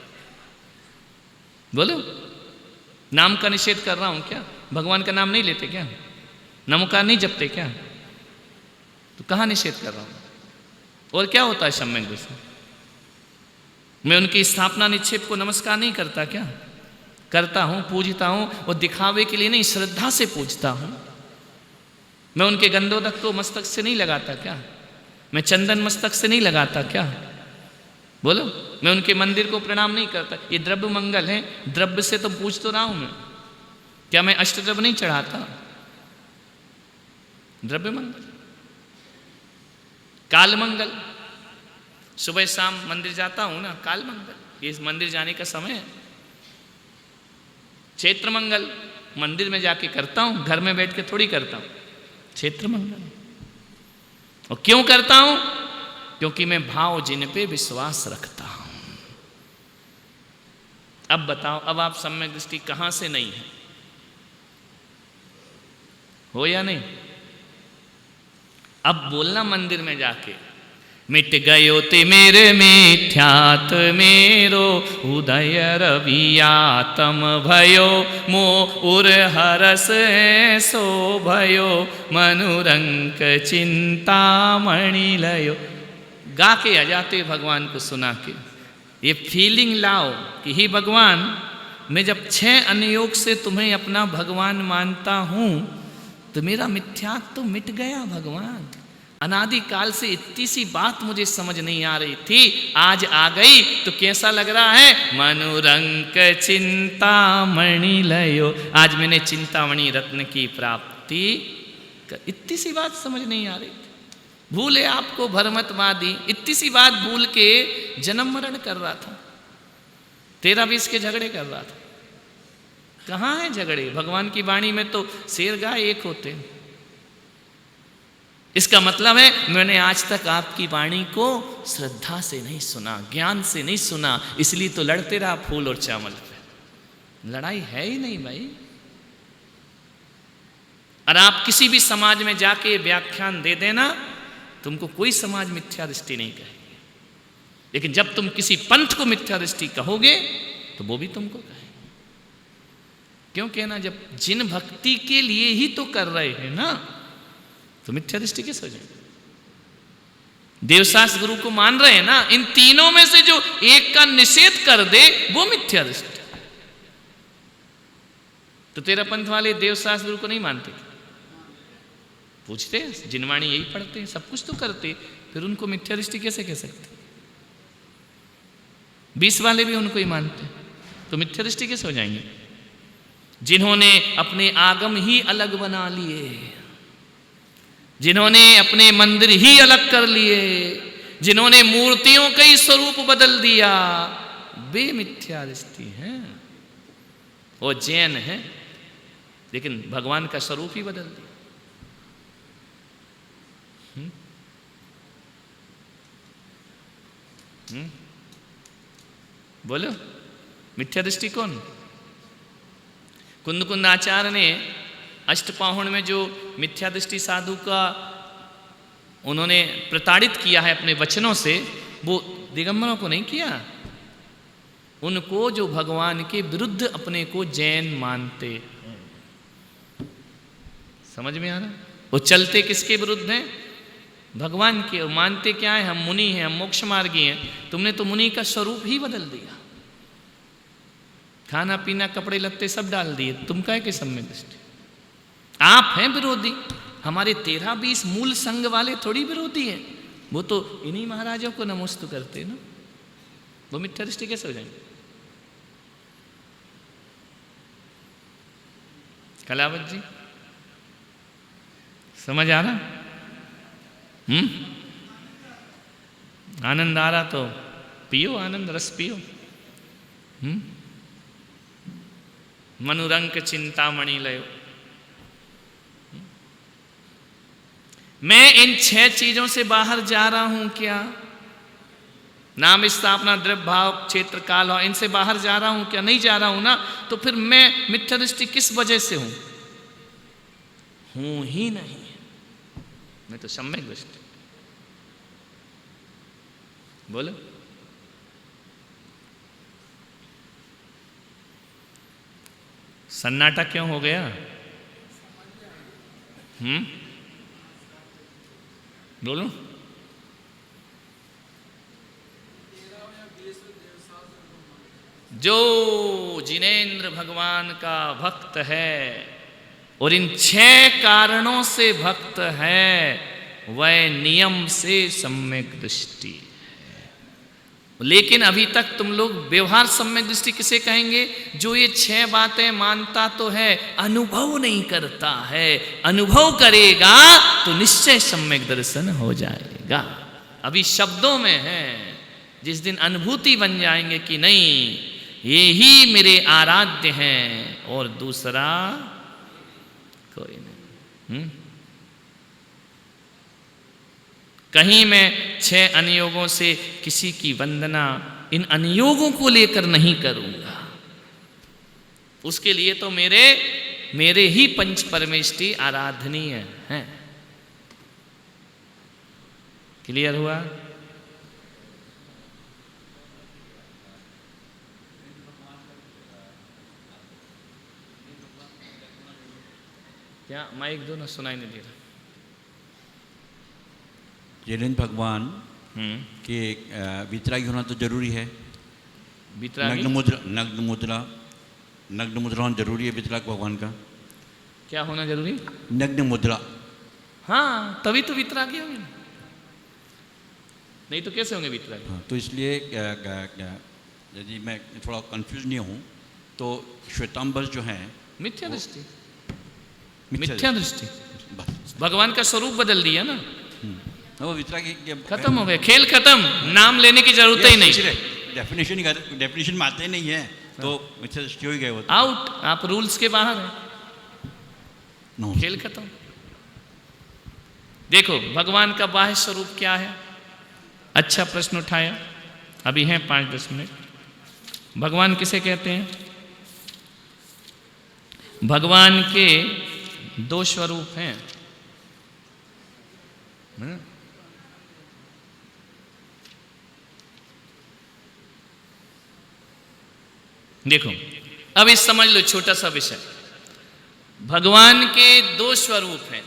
बोलो। नाम का निषेध कर रहा हूं क्या? भगवान का नाम नहीं लेते क्या? नमोकार नहीं जपते क्या? तो कहां निषेध कर रहा हूं? और क्या होता है सम्यक दर्शन? मैं उनकी स्थापना निक्षेप को नमस्कार नहीं करता क्या? करता हूं, पूजता हूं, और दिखावे के लिए नहीं, श्रद्धा से पूजता हूं। मैं उनके गंधोदक को मस्तक से नहीं लगाता क्या? मैं चंदन मस्तक से नहीं लगाता क्या? बोलो। मैं उनके मंदिर को प्रणाम नहीं करता। ये द्रव्य मंगल है, द्रव्य से तो पूछ तो रहा हूं मैं। क्या मैं अष्टद्रव्य नहीं चढ़ाता? द्रव्य मंगल, काल मंगल, सुबह शाम मंदिर जाता हूं ना, काल मंगल, ये मंदिर जाने का समय है। क्षेत्र मंगल मंदिर में जाके करता हूं, घर में बैठ के थोड़ी करता हूं। क्षेत्र मंगल। और क्यों करता हूं? क्योंकि मैं भाव जिन पे विश्वास रखता हूं। अब बताओ, अब आप सम्यक दृष्टि कहां से नहीं है? हो या नहीं? अब बोलना मंदिर में जाके, मिट गयो ते मेरे मिथ्यात मेरो उदय रवियातम भयो मो उर हरस सो भयो मनुरंक चिंतामणि लयो। गा के आ जाते भगवान को सुना के। ये फीलिंग लाओ कि ही भगवान, मैं जब 6 अनुयोग से तुम्हें अपना भगवान मानता हूं तो मेरा मिथ्यात्व तो मिट गया भगवान। अनादिकाल से इतनी सी बात मुझे समझ नहीं आ रही थी, आज आ गई तो कैसा लग रहा है। मनुरंक चिंतामणि लयो, आज मैंने चिंतामणि रत्न की प्राप्ति। इतनी सी बात समझ नहीं आ रही थी। भूले आपको भरमतवादी, इतनी सी बात भूल के जन्म मरण कर रहा था, 13-20 के झगड़े कर रहा था। कहाँ है झगड़े? भगवान की वाणी में तो शेर गाय एक होते। इसका मतलब है मैंने आज तक आपकी वाणी को श्रद्धा से नहीं सुना, ज्ञान से नहीं सुना, इसलिए तो लड़ते रहा फूल और चावल पे। लड़ाई है ही नहीं भाई। और आप किसी भी समाज में जाके व्याख्यान दे देना, तुमको कोई समाज मिथ्या दृष्टि नहीं कहेगी। लेकिन जब तुम किसी पंथ को मिथ्या दृष्टि कहोगे तो वो भी तुमको कहेंगे। क्यों कहना? जब जिन भक्ति के लिए ही तो कर रहे हैं ना, तो मिथ्या दृष्टि कैसे हो जाएगी? देवशास्त्र गुरु को मान रहे हैं ना, इन तीनों में से जो एक का निषेध कर दे वो मिथ्या दृष्टि। तो तेरा पंथ वाले देवशास्त्र गुरु को नहीं मानते? पूछते हैं, जिनवाणी यही पढ़ते हैं, सब कुछ तो करते, फिर उनको मिथ्या दृष्टि कैसे कह सकते? 20 वाले भी उनको ही मानते, तो मिथ्या दृष्टि कैसे हो जाएंगे? जिन्होंने अपने आगम ही अलग बना लिए, जिन्होंने अपने मंदिर ही अलग कर लिए, जिन्होंने मूर्तियों का ही स्वरूप बदल दिया, वे मिथ्या दृष्टि हैं। वो जैन है, लेकिन भगवान का स्वरूप ही बदल दिया। बोलो, मिथ्या दृष्टि कौन? कुंद आचार्य ने अष्टपाहुण में जो मिथ्या दृष्टि साधु का उन्होंने प्रताड़ित किया है अपने वचनों से, वो दिगंबरों को नहीं किया। उनको जो भगवान के विरुद्ध अपने को जैन मानते, समझ में आ रहा? वो चलते किसके विरुद्ध हैं? भगवान के। मानते क्या है? हम मुनि हैं, हम मोक्ष मार्गी हैं। तुमने तो मुनि का स्वरूप ही बदल दिया, खाना पीना कपड़े लत्ते सब डाल दिए। तुम क्या के सम्यक दृष्टि? आप हैं विरोधी। हमारे 13-20 मूल संघ वाले थोड़ी विरोधी हैं, वो तो इन्हीं महाराजों को नमोस्तु करते ना। वो मिथ्या दृष्टि कैसे हो जाएंगे? कलावत जी समझ आ रहा? आनंद आ रहा तो पियो, आनंद रस पियो। मनुरंक चिंतामणि लयो। मैं इन 6 चीजों से बाहर जा रहा हूं क्या? नाम, स्थापना, द्रव्य, भाव, क्षेत्र, काल, इनसे बाहर जा रहा हूं क्या? नहीं जा रहा हूं ना, तो फिर मैं मिथ्या दृष्टि किस वजह से हूं ही नहीं। मैं तो सम्यक दृष्टि। बोलो, सन्नाटा क्यों हो गया? बोलो। जो जिनेंद्र भगवान का भक्त है और इन 6 कारणों से भक्त है, वह नियम से सम्यक दृष्टि है। लेकिन अभी तक तुम लोग व्यवहार सम्यक दृष्टि किसे कहेंगे? जो ये 6 बातें मानता तो है, अनुभव नहीं करता है। अनुभव करेगा तो निश्चय सम्यक दर्शन हो जाएगा। अभी शब्दों में है, जिस दिन अनुभूति बन जाएंगे कि नहीं ये ही मेरे आराध्य हैं और दूसरा कोई नहीं। कहीं मैं 6 अनुयोगों से किसी की वंदना इन अनुयोगों को लेकर नहीं करूंगा। उसके लिए तो मेरे ही पंच परमेष्टि आराधनीय हैं। क्लियर हुआ? क्या माइक दो ना, सुनाई नहीं दे रहा। जिनेंद्र भगवान कि वितरागी होना तो जरूरी है, वितरागी नग्न मुद्रा होना जरूरी है वितराग भगवान का। क्या होना जरूरी? नग्न मुद्रा। हाँ, तभी तो वितरागी होंगे, नहीं तो कैसे होंगे वितरागी? हाँ, तो इसलिए यदि मैं थोड़ा कंफ्यूज नहीं हूँ तो श्वेतांबर जो है मिथ्या दृष्टि, मिथ्या मिथ्या दृष्टि, भगवान का स्वरूप बदल दिया ना, वो वितरागी खत्म हो गया, खेल खत्म, नाम लेने की जरूरत ही नहीं, डेफिनेशन में आते ही नहीं है तो मिथ्या दृष्टि हो ही गए वो। आउट, आप रूल्स के बाहर हैं, खेल खत्म। देखो भगवान का बाह्य स्वरूप क्या है? अच्छा प्रश्न उठाया, अभी हैं 5-10 मिनट। भगवान किसे कहते हैं? भगवान के 2 स्वरूप हैं। देखो अब इस समझ लो, छोटा सा विषय। भगवान के 2 स्वरूप हैं,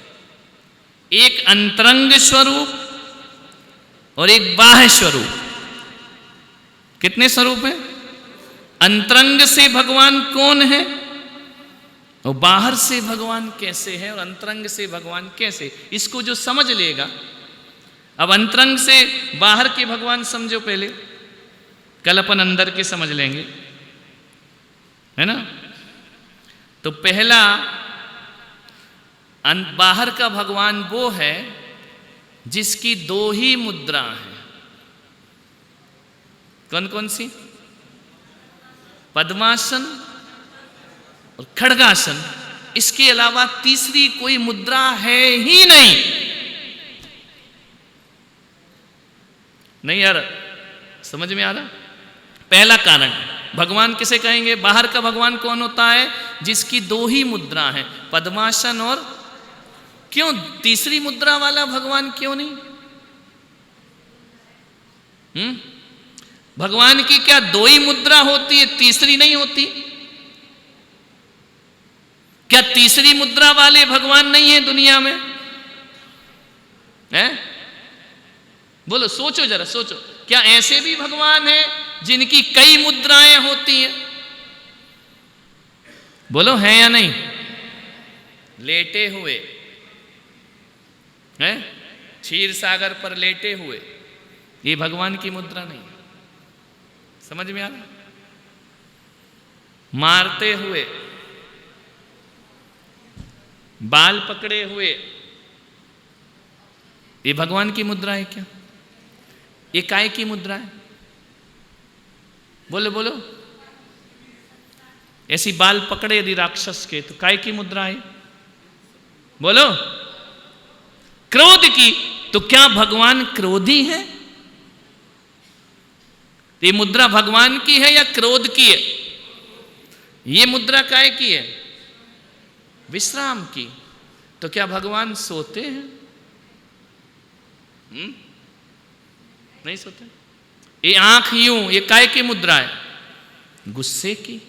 एक अंतरंग स्वरूप और एक बाह्य स्वरूप। कितने स्वरूप हैं? अंतरंग से भगवान कौन है और बाहर से भगवान कैसे है, और अंतरंग से भगवान कैसे, इसको जो समझ लेगा। अब अंतरंग से बाहर के भगवान समझो पहले, कल अपन अंदर के समझ लेंगे, है ना। तो पहला बाहर का भगवान वो है जिसकी 2 ही मुद्रा है। कौन कौन सी? पद्मासन और खड्गासन, इसके अलावा तीसरी कोई मुद्रा है ही नहीं। नहीं यार, समझ में आ रहा? पहला कारण, भगवान किसे कहेंगे? बाहर का भगवान कौन होता है? जिसकी 2 ही मुद्रा है, पद्मासन और, क्यों तीसरी मुद्रा वाला भगवान क्यों नहीं? भगवान की क्या 2 ही मुद्रा होती है, तीसरी नहीं होती? क्या तीसरी मुद्रा वाले भगवान नहीं है दुनिया में? हैं? बोलो, सोचो जरा, सोचो, क्या ऐसे भी भगवान हैं जिनकी कई मुद्राएं होती हैं? बोलो, हैं या नहीं? लेटे हुए हैं, क्षीर सागर पर लेटे हुए, ये भगवान की मुद्रा नहीं। समझ में आ रहा? मारते हुए, बाल पकड़े हुए, ये भगवान की मुद्रा है क्या? ये काय की मुद्रा है? बोलो बोलो, ऐसी बाल पकड़े यदि राक्षस के तो काय की मुद्रा है? बोलो, क्रोध की। तो क्या भगवान क्रोधी है? ये मुद्रा भगवान की है या क्रोध की है? ये मुद्रा काय की है? विश्राम की। तो क्या भगवान सोते हैं? नहीं सोते। ये आंख यूं, ये काय की मुद्रा है? गुस्से की।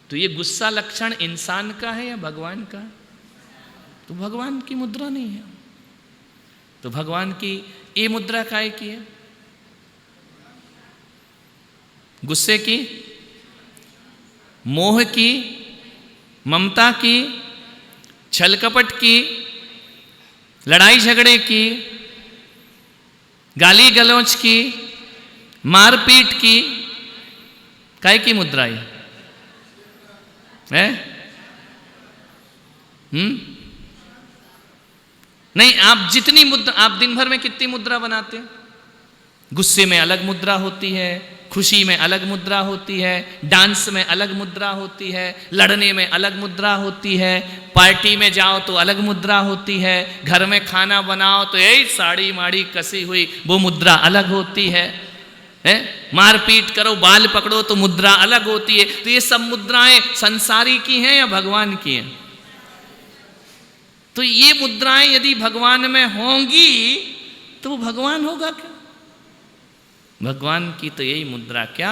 तो ये गुस्सा लक्षण इंसान का है या भगवान का है? तो भगवान की मुद्रा नहीं है। तो भगवान की ये मुद्रा काय की है? गुस्से की, मोह की, ममता की, छल कपट की, लड़ाई झगड़े की, गाली गलौज की, मारपीट की, काय की मुद्रा है? नहीं, आप जितनी मुद्रा, आप दिन भर में कितनी मुद्रा बनाते हैं? गुस्से में अलग मुद्रा होती है, खुशी में अलग मुद्रा होती है, डांस में अलग मुद्रा होती है, लड़ने में अलग मुद्रा होती है, पार्टी में जाओ तो अलग मुद्रा होती है, घर में खाना बनाओ तो यही साड़ी माड़ी कसी हुई वो मुद्रा अलग होती है, मारपीट करो, बाल पकड़ो तो मुद्रा अलग होती है। तो ये सब मुद्राएं संसारी की हैं या भगवान की हैं? तो ये मुद्राएं यदि भगवान में होंगी तो वो भगवान होगा क्या? भगवान की तो यही मुद्रा क्या?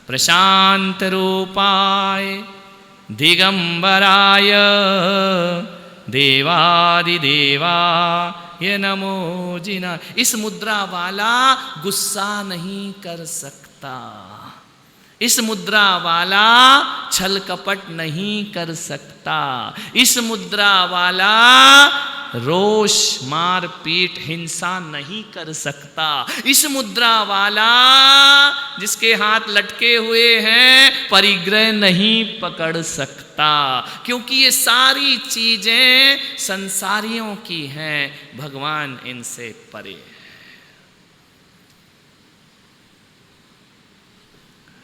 प्रशांत रूपाय दिगंबराय देवादिदेवा ये नमो जिना। इस मुद्रा वाला गुस्सा नहीं कर सकता, इस मुद्रा वाला छल कपट नहीं कर सकता, इस मुद्रा वाला रोष मार पीट हिंसा नहीं कर सकता, इस मुद्रा वाला जिसके हाथ लटके हुए हैं परिग्रह नहीं पकड़ सकता, क्योंकि ये सारी चीजें संसारियों की हैं, भगवान इनसे परे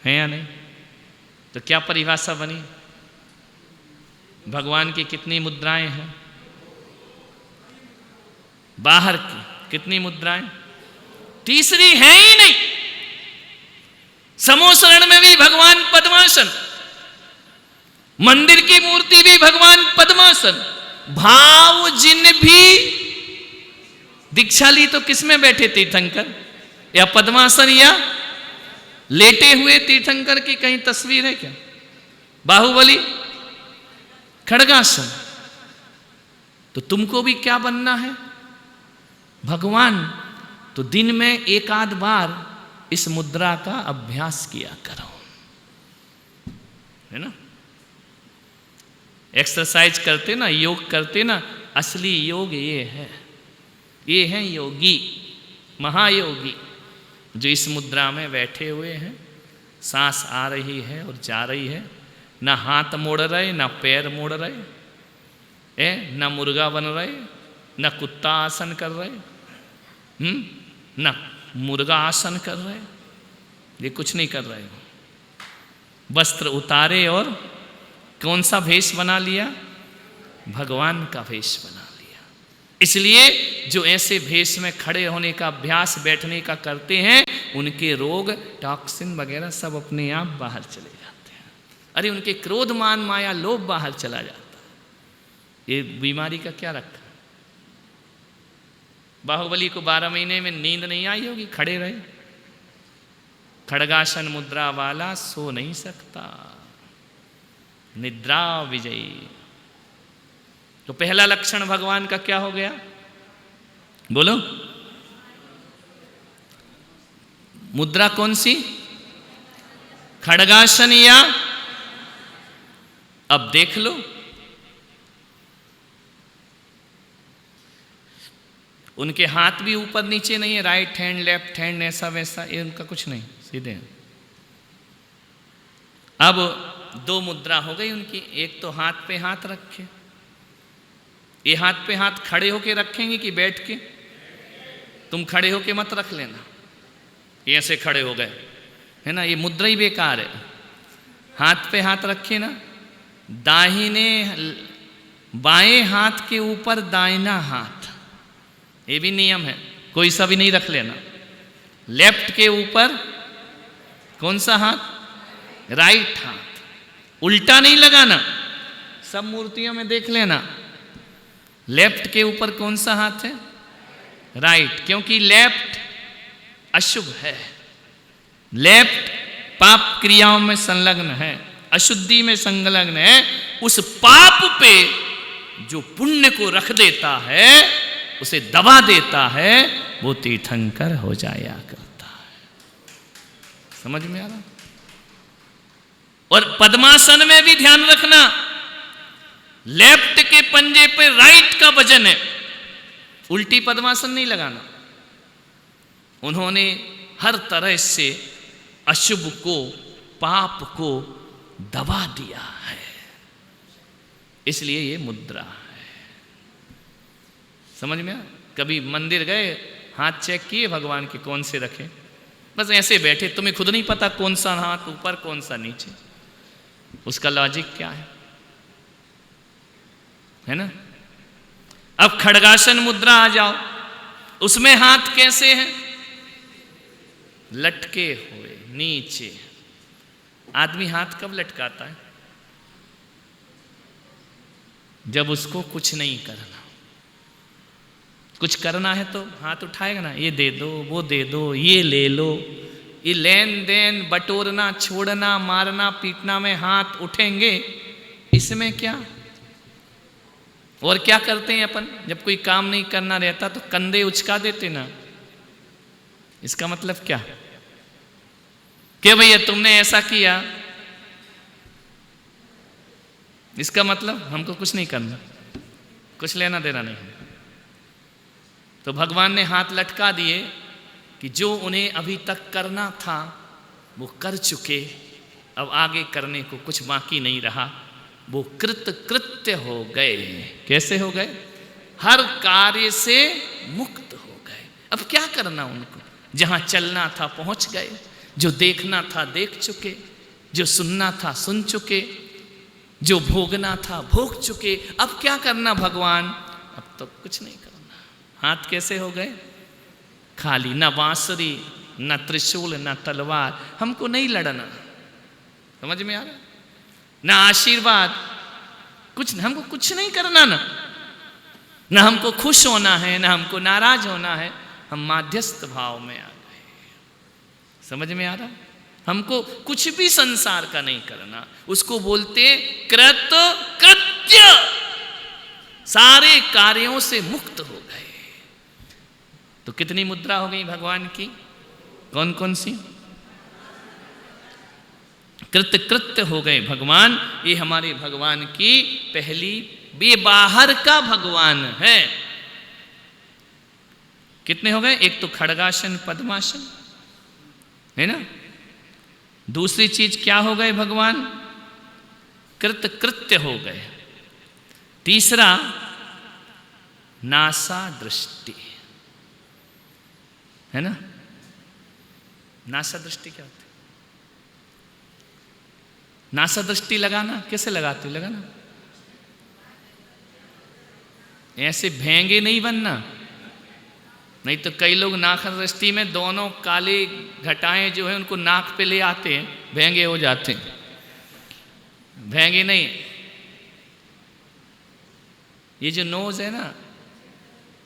है या नहीं? तो क्या परिभाषा बनी? भगवान की कितनी मुद्राएं हैं? बाहर की कितनी मुद्राएं? तीसरी है ही नहीं। समोसरण में भी भगवान पद्मासन, मंदिर की मूर्ति भी भगवान पद्मासन। भाव जिन भी दीक्षा ली तो किसमें बैठे तीर्थंकर? या पद्मासन या लेटे हुए तीर्थंकर की कहीं तस्वीर है क्या? बाहुबली खड़गासन। तो तुमको भी क्या बनना है? भगवान। तो दिन में एक आध बार इस मुद्रा का अभ्यास किया करो, है ना? एक्सरसाइज करते ना, योग करते ना, असली योग ये है। ये हैं योगी, महायोगी, जो इस मुद्रा में बैठे हुए हैं। सांस आ रही है और जा रही है, ना हाथ मोड़ रहे, ना पैर मोड़ रहे, ना मुर्गा बन रहे, ना कुत्ता आसन कर रहे, ना मुर्गा आसन कर रहे, ये कुछ नहीं कर रहे हो। वस्त्र उतारे और कौन सा भेष बना लिया? भगवान का भेष बना लिया। इसलिए जो ऐसे भेष में खड़े होने का अभ्यास, बैठने का करते हैं, उनके रोग, टॉक्सिन वगैरह सब अपने आप बाहर चले जाते हैं। अरे उनके क्रोध, मान, माया, लोभ बाहर चला जाता है। ये बीमारी का क्या रखा? बाहुबली को 12 महीने में नींद नहीं आई होगी, खड़े रहे। खड़गासन मुद्रा वाला सो नहीं सकता, निद्रा विजयी। तो पहला लक्षण भगवान का क्या हो गया? बोलो। मुद्रा कौन सी? खड़गासन या? अब देख लो, उनके हाथ भी ऊपर नीचे नहीं है, राइट हैंड लेफ्ट हैंड ऐसा वैसा, ये उनका कुछ नहीं, सीधे। अब 2 मुद्रा हो गई उनकी। एक तो हाथ पे हाथ रखे, ये हाथ पे हाथ खड़े होके रखेंगे कि बैठ के? तुम खड़े होके मत रख लेना, ये ऐसे खड़े हो गए, है ना, ये मुद्रा ही बेकार है। हाथ पे हाथ रखे ना, दाहिने बाएं हाथ के ऊपर दाहिना हाथ, ये भी नियम है, कोई सा भी नहीं रख लेना। लेफ्ट के ऊपर कौन सा हाथ? राइट हाथ। उल्टा नहीं लगाना, सब मूर्तियों में देख लेना। लेफ्ट के ऊपर कौन सा हाथ है? राइट, क्योंकि लेफ्ट अशुभ है, लेफ्ट पाप क्रियाओं में संलग्न है, अशुद्धि में संलग्न है। उस पाप पे जो पुण्य को रख देता है, उसे दबा देता है, वो तीर्थंकर हो जाया करता है। समझ में आ रहा? और पद्मासन में भी ध्यान रखना, लेफ्ट के पंजे पे राइट का वजन है, उल्टी पद्मासन नहीं लगाना। उन्होंने हर तरह से अशुभ को, पाप को दबा दिया है, इसलिए ये मुद्रा है। समझ में? कभी मंदिर गए, हाथ चेक किए भगवान के कौन से रखे? बस ऐसे बैठे, तुम्हें खुद नहीं पता कौन सा हाथ ऊपर कौन सा नीचे। उसका लॉजिक क्या है ना? अब खड़गासन मुद्रा आ जाओ, उसमें हाथ कैसे हैं? लटके हुए नीचे। आदमी हाथ कब लटकाता है? जब उसको कुछ नहीं करना। कुछ करना है तो हाथ उठाएगा ना, ये दे दो, वो दे दो, ये ले लो। ये लेन देन, बटोरना, छोड़ना, मारना, पीटना में हाथ उठेंगे, इसमें क्या? और क्या करते हैं अपन, जब कोई काम नहीं करना रहता तो कंधे उचका देते ना। इसका मतलब क्या कि भैया तुमने ऐसा किया, इसका मतलब हमको कुछ नहीं करना, कुछ लेना देना नहीं। तो भगवान ने हाथ लटका दिए कि जो उन्हें अभी तक करना था वो कर चुके, अब आगे करने को कुछ बाकी नहीं रहा, वो कृत्य हो गए। कैसे हो गए? हर कार्य से मुक्त हो गए। अब क्या करना उनको? जहां चलना था पहुंच गए, जो देखना था देख चुके, जो सुनना था सुन चुके, जो भोगना था भोग चुके। अब क्या करना भगवान? अब तो कुछ नहीं करना। हाथ कैसे हो गए? खाली, न बांसुरी, न त्रिशूल, न तलवार। हमको नहीं लड़ना, समझ में आ रहा? न आशीर्वाद, कुछ हमको कुछ नहीं करना ना। न हमको खुश होना है, न हमको नाराज होना है। हम माध्यस्थ भाव में आ गए। समझ में आ रहा? हमको कुछ भी संसार का नहीं करना, उसको बोलते कृत्य। सारे कार्यों से मुक्त हो गए। तो कितनी मुद्रा हो गई भगवान की? कौन कौन सी? कृत्य हो गए भगवान। ये हमारे भगवान की पहली, ये बाहर का भगवान है। कितने हो गए? एक तो खड्गासन पद्मासन है ना। दूसरी चीज क्या हो गए भगवान? कृत्य हो गए। तीसरा नासा दृष्टि है ना। नासा दृष्टि क्या होती है? नासा दृष्टि लगाना कैसे लगाते हो? लगाना ऐसे भेंगे नहीं बनना, नहीं तो कई लोग नाक दृष्टि में दोनों काले घटाएं जो है उनको नाक पे ले आते हैं, भेंगे हो जाते हैं। भेंगे नहीं, ये जो नोज है ना,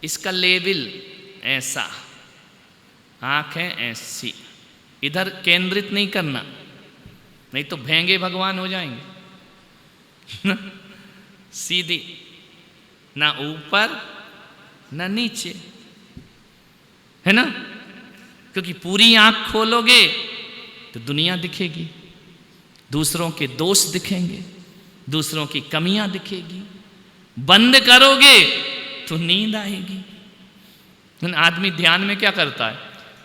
इसका लेवल ऐसा, आंख है ऐसी, इधर केंद्रित नहीं करना, नहीं तो भेंगे भगवान हो जाएंगे। सीधी, ना ऊपर ना नीचे, है ना। क्योंकि पूरी आंख खोलोगे तो दुनिया दिखेगी, दूसरों के दोष दिखेंगे, दूसरों की कमियां दिखेगी। बंद करोगे तो नींद आएगी। आदमी ध्यान में क्या करता है?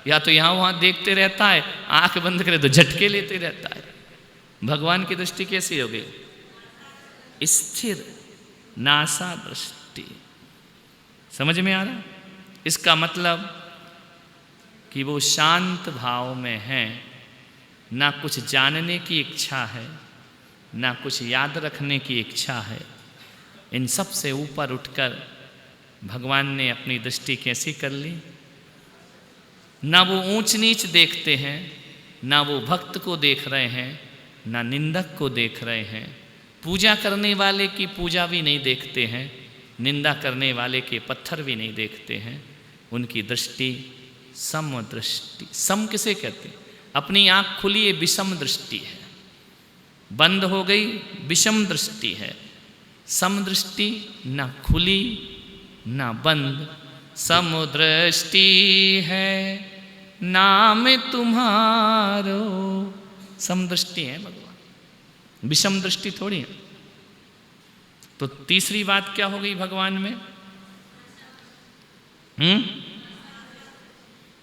या तो यहां वहां देखते रहता है, आंख बंद करे तो झटके लेते रहता है। भगवान की दृष्टि कैसी हो गई? स्थिर, नासा दृष्टि। समझ में आ रहा? इसका मतलब कि वो शांत भाव में है, ना कुछ जानने की इच्छा है, ना कुछ याद रखने की इच्छा है। इन सब से ऊपर उठकर भगवान ने अपनी दृष्टि कैसी कर ली? ना वो ऊंच नीच देखते हैं, ना वो भक्त को देख रहे हैं, ना निंदक को देख रहे हैं। पूजा करने वाले की पूजा भी नहीं देखते हैं, निंदा करने वाले के पत्थर भी नहीं देखते हैं। उनकी दृष्टि सम दृष्टि। सम किसे कहते हैं? अपनी आंख खुली है, विषम दृष्टि है। बंद हो गई, विषम दृष्टि है। सम दृष्टि, ना खुली ना बंद, सम दृष्टि है नाम तुम्हारो। सम दृष्टि है भगवान, विषम दृष्टि थोड़ी है। तो तीसरी बात क्या हो गई भगवान में?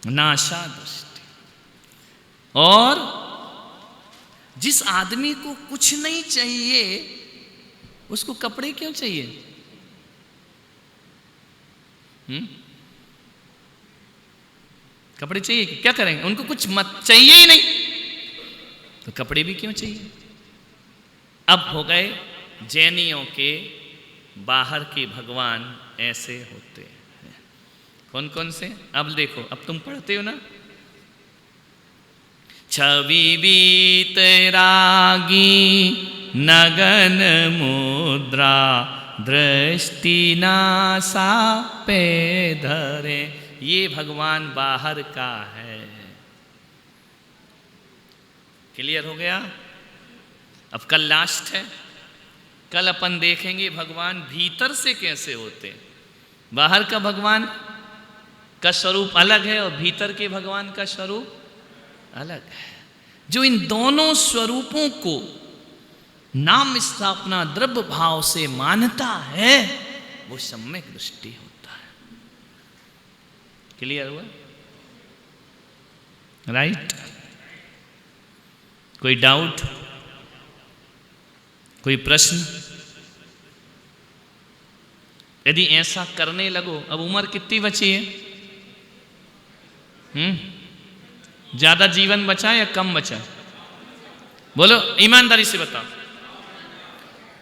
नासा दृष्टि। और जिस आदमी को कुछ नहीं चाहिए उसको कपड़े क्यों चाहिए? कपड़े चाहिए कि क्या करेंगे? उनको कुछ मत चाहिए ही नहीं तो कपड़े भी क्यों चाहिए? अब हो गए जैनियों के बाहर के भगवान ऐसे होते हैं। कौन कौन से? अब देखो, अब तुम पढ़ते हो ना, छवि वीतरागी नगन मुद्रा दृष्टि नासा पे धरे। ये भगवान बाहर का है। क्लियर हो गया? अब कल लास्ट है, कल अपन देखेंगे भगवान भीतर से कैसे होते हैं। बाहर का भगवान का स्वरूप अलग है और भीतर के भगवान का स्वरूप अलग है। जो इन दोनों स्वरूपों को नाम स्थापना द्रव्य भाव से मानता है वो सम्यक दृष्टि होता है। क्लियर हुआ? राइट? कोई डाउट, कोई प्रश्न? यदि ऐसा करने लगो, अब उम्र कितनी बची है? ज्यादा जीवन बचा या कम बचा? बोलो ईमानदारी से बताओ।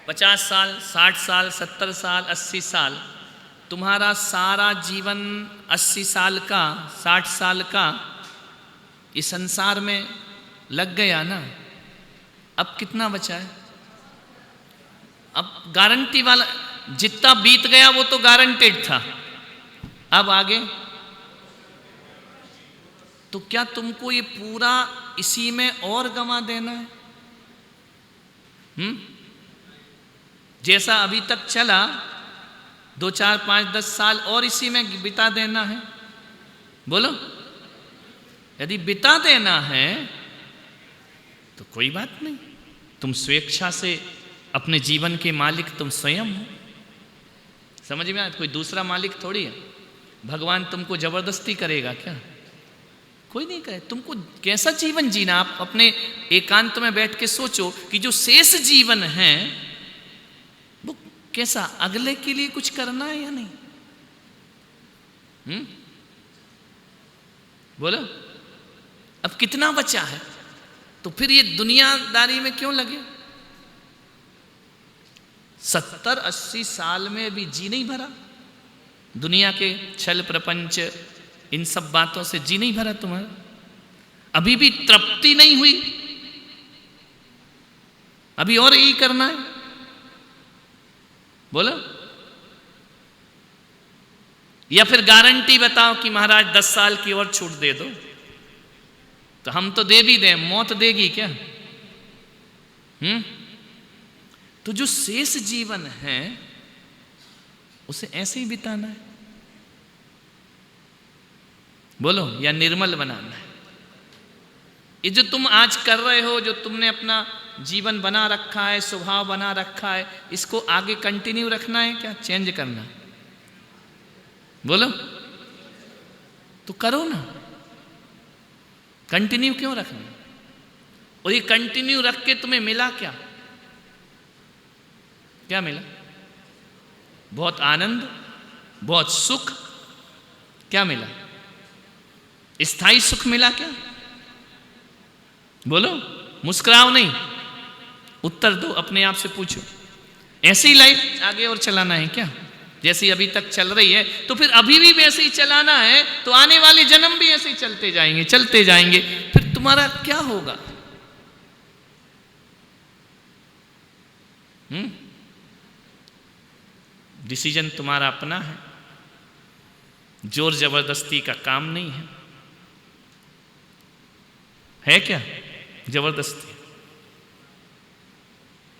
50 साल, 60 साल, 70 साल, 80 साल, तुम्हारा सारा जीवन 80 साल का, 60 साल का इस संसार में लग गया ना। अब कितना बचा है? अब गारंटी वाला जितना बीत गया वो तो गारंटेड था। अब आगे तो क्या तुमको ये पूरा इसी में और गंवा देना है? जैसा अभी तक चला 2, 4, 5, 10 साल और इसी में बिता देना है? बोलो, यदि बिता देना है तो कोई बात नहीं, तुम स्वेच्छा से अपने जीवन के मालिक तुम स्वयं हो। समझ में आया? कोई दूसरा मालिक थोड़ी है। भगवान तुमको जबरदस्ती करेगा क्या? कोई नहीं करे। तुमको कैसा जीवन जीना, आप अपने एकांत में बैठ के सोचो कि जो शेष जीवन है वो कैसा, अगले के लिए कुछ करना है या नहीं? बोलो, अब कितना बचा है? तो फिर ये दुनियादारी में क्यों लगे? 70-80 साल में भी जी नहीं भरा? दुनिया के छल प्रपंच इन सब बातों से जी नहीं भरा तुम्हारा? अभी भी तृप्ति नहीं हुई? अभी और यही करना है? बोलो, या फिर गारंटी बताओ कि महाराज 10 साल की और छूट दे दो, तो हम तो दे भी दें, मौत देगी क्या? तो जो शेष जीवन है उसे ऐसे ही बिताना है। बोलो, या निर्मल बनाना है? ये जो तुम आज कर रहे हो, जो तुमने अपना जीवन बना रखा है, स्वभाव बना रखा है, इसको आगे कंटिन्यू रखना है क्या चेंज करना है? बोलो, तो करो ना। कंटिन्यू क्यों रखना? और ये कंटिन्यू रख के तुम्हें मिला क्या? क्या मिला? बहुत आनंद, बहुत सुख। क्या मिला? स्थायी सुख मिला क्या? बोलो, मुस्कुराओ नहीं, उत्तर दो, अपने आप से पूछो। ऐसी लाइफ आगे और चलाना है क्या जैसी अभी तक चल रही है? तो फिर अभी भी वैसे ही चलाना है तो आने वाले जन्म भी ऐसे ही चलते जाएंगे, चलते जाएंगे। फिर तुम्हारा क्या होगा? डिसीजन तुम्हारा अपना है, जोर जबरदस्ती का काम नहीं है क्या? जबरदस्ती?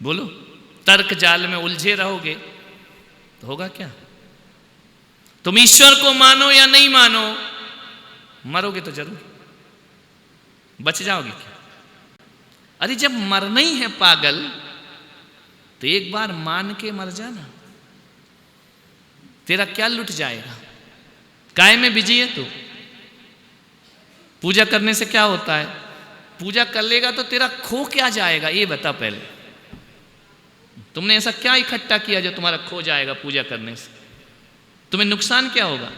बोलो, तर्क जाल में उलझे रहोगे तो होगा क्या? तुम ईश्वर को मानो या नहीं मानो, मरोगे तो जरूर, बच जाओगे क्या? अरे जब मरना ही है पागल, तो एक बार मान के मर जाना। तेरा क्या लुट जाएगा? काय में बिजी है तू? पूजा करने से क्या होता है? पूजा कर लेगा तो तेरा खो क्या जाएगा ये बता पहले। तुमने ऐसा क्या इकट्ठा किया जो तुम्हारा खो जाएगा पूजा करने से? तुम्हें नुकसान क्या होगा?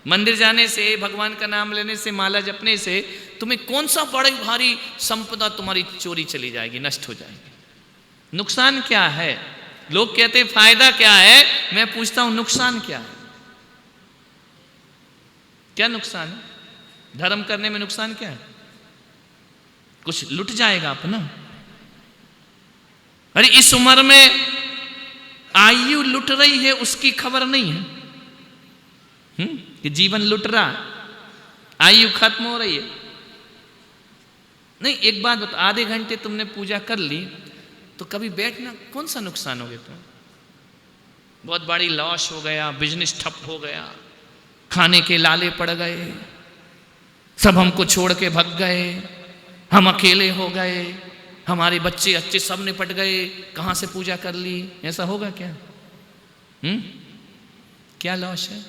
मंदिर जाने से, भगवान का नाम लेने से, माला जपने से तुम्हें कौन सा बड़ी भारी संपदा तुम्हारी चोरी चली जाएगी, नष्ट हो जाएगी? नुकसान क्या है? लोग कहते हैं फायदा क्या है, मैं पूछता हूं नुकसान क्या है? क्या नुकसान है? धर्म करने में नुकसान क्या है? कुछ लुट जाएगा अपना। अरे इस उम्र में आयु लुट रही है उसकी खबर नहीं है कि जीवन लुट रहा, आयु खत्म हो रही है। नहीं, एक बात बता, आधे घंटे तुमने पूजा कर ली, तो कभी बैठना कौन सा नुकसान हो गया तुम्हें? बहुत बड़ी लॉस हो गया, बिजनेस ठप हो गया, खाने के लाले पड़ गए, सब हमको छोड़ के भग गए, हम अकेले हो गए, हमारे बच्चे अच्छे सब निपट गए, कहाँ से पूजा कर ली, ऐसा होगा क्या? क्या लॉस है?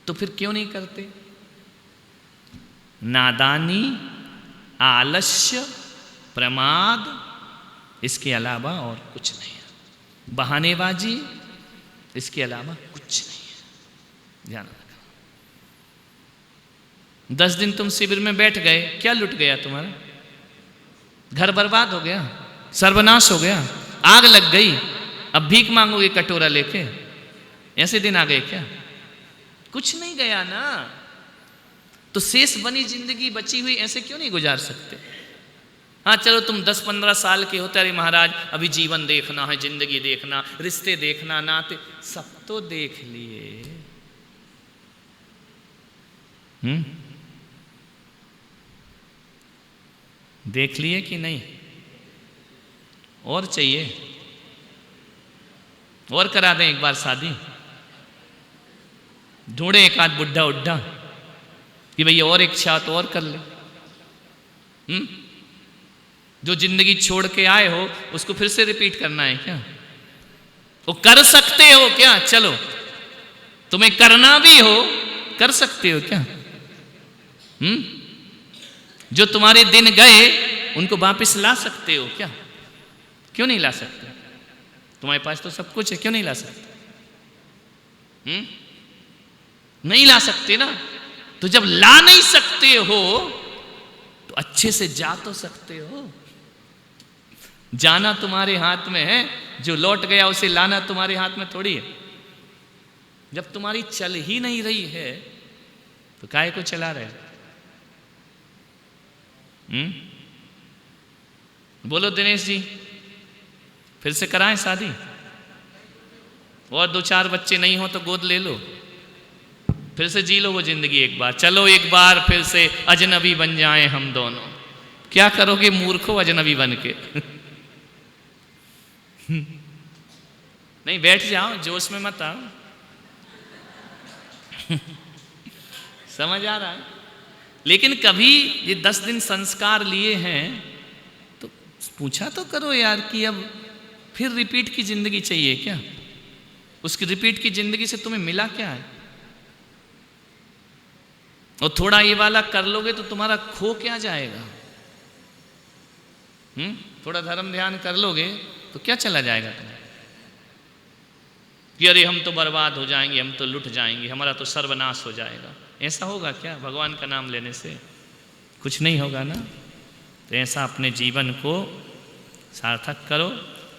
तो फिर क्यों नहीं करते? नादानी, आलस्य, प्रमाद, इसके अलावा और कुछ नहीं है। बहानेबाजी, इसके अलावा कुछ नहीं है। ध्यान रखना। 10 दिन तुम शिविर में बैठ गए, क्या लुट गया तुम्हारा? घर बर्बाद हो गया, सर्वनाश हो गया, आग लग गई, अब भीख मांगोगे कटोरा लेके? ऐसे दिन आ गए क्या? कुछ नहीं गया ना। तो शेष बनी जिंदगी बची हुई ऐसे क्यों नहीं गुजार सकते? हाँ चलो तुम 10-15 साल के होते, अरे महाराज अभी जीवन देखना है, जिंदगी देखना, रिश्ते देखना, नाते सब तो देख लिए। देख लिए कि नहीं? और चाहिए? और करा दें एक बार शादी? ढूंढे एक आध बुढ़ा उड्ढा कि भैया और इच्छा तो और कर ले। जो जिंदगी छोड़ के आए हो उसको फिर से रिपीट करना है क्या? वो कर सकते हो क्या? चलो तुम्हें करना भी हो, कर सकते हो क्या? जो तुम्हारे दिन गए उनको वापस ला सकते हो क्या? क्यों नहीं ला सकते? तुम्हारे पास तो सब कुछ है, क्यों नहीं ला सकते? नहीं ला सकते ना। तो जब ला नहीं सकते हो तो अच्छे से जा तो सकते हो। जाना तुम्हारे हाथ में है, जो लौट गया उसे लाना तुम्हारे हाथ में थोड़ी है। जब तुम्हारी चल ही नहीं रही है तो काहे को चला रहे? बोलो दिनेश जी, फिर से कराएं शादी? और 2-4 बच्चे नहीं हो तो गोद ले लो, फिर से जी लो वो जिंदगी एक बार। चलो एक बार फिर से अजनबी बन जाएं हम दोनों। क्या करोगे मूर्खो अजनबी बन के? नहीं, बैठ जाओ, जोश में मत आओ। समझ आ रहा है? लेकिन कभी ये 10 दिन संस्कार लिए हैं तो पूछा तो करो यार कि अब फिर रिपीट की जिंदगी चाहिए क्या? उसकी रिपीट की जिंदगी से तुम्हें मिला क्या है? और थोड़ा ये वाला कर लोगे तो तुम्हारा खो क्या जाएगा? थोड़ा धर्म ध्यान कर लोगे तो क्या चला जाएगा तुम्हें? कि अरे हम तो बर्बाद हो जाएंगे, हम तो लुट जाएंगे, हमारा तो सर्वनाश हो जाएगा। ऐसा होगा क्या? भगवान का नाम लेने से कुछ नहीं होगा ना। तो ऐसा अपने जीवन को सार्थक करो।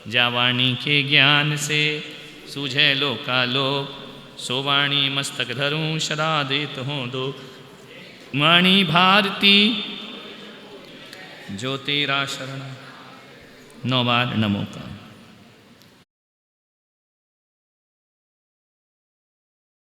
जावाणी के ज्ञान से सूझे लोकालोक, सोवाणी मस्तक धरूं सदा देत हो दो। वाणी भारती जो तेरा शरण। 9 बार नमो का।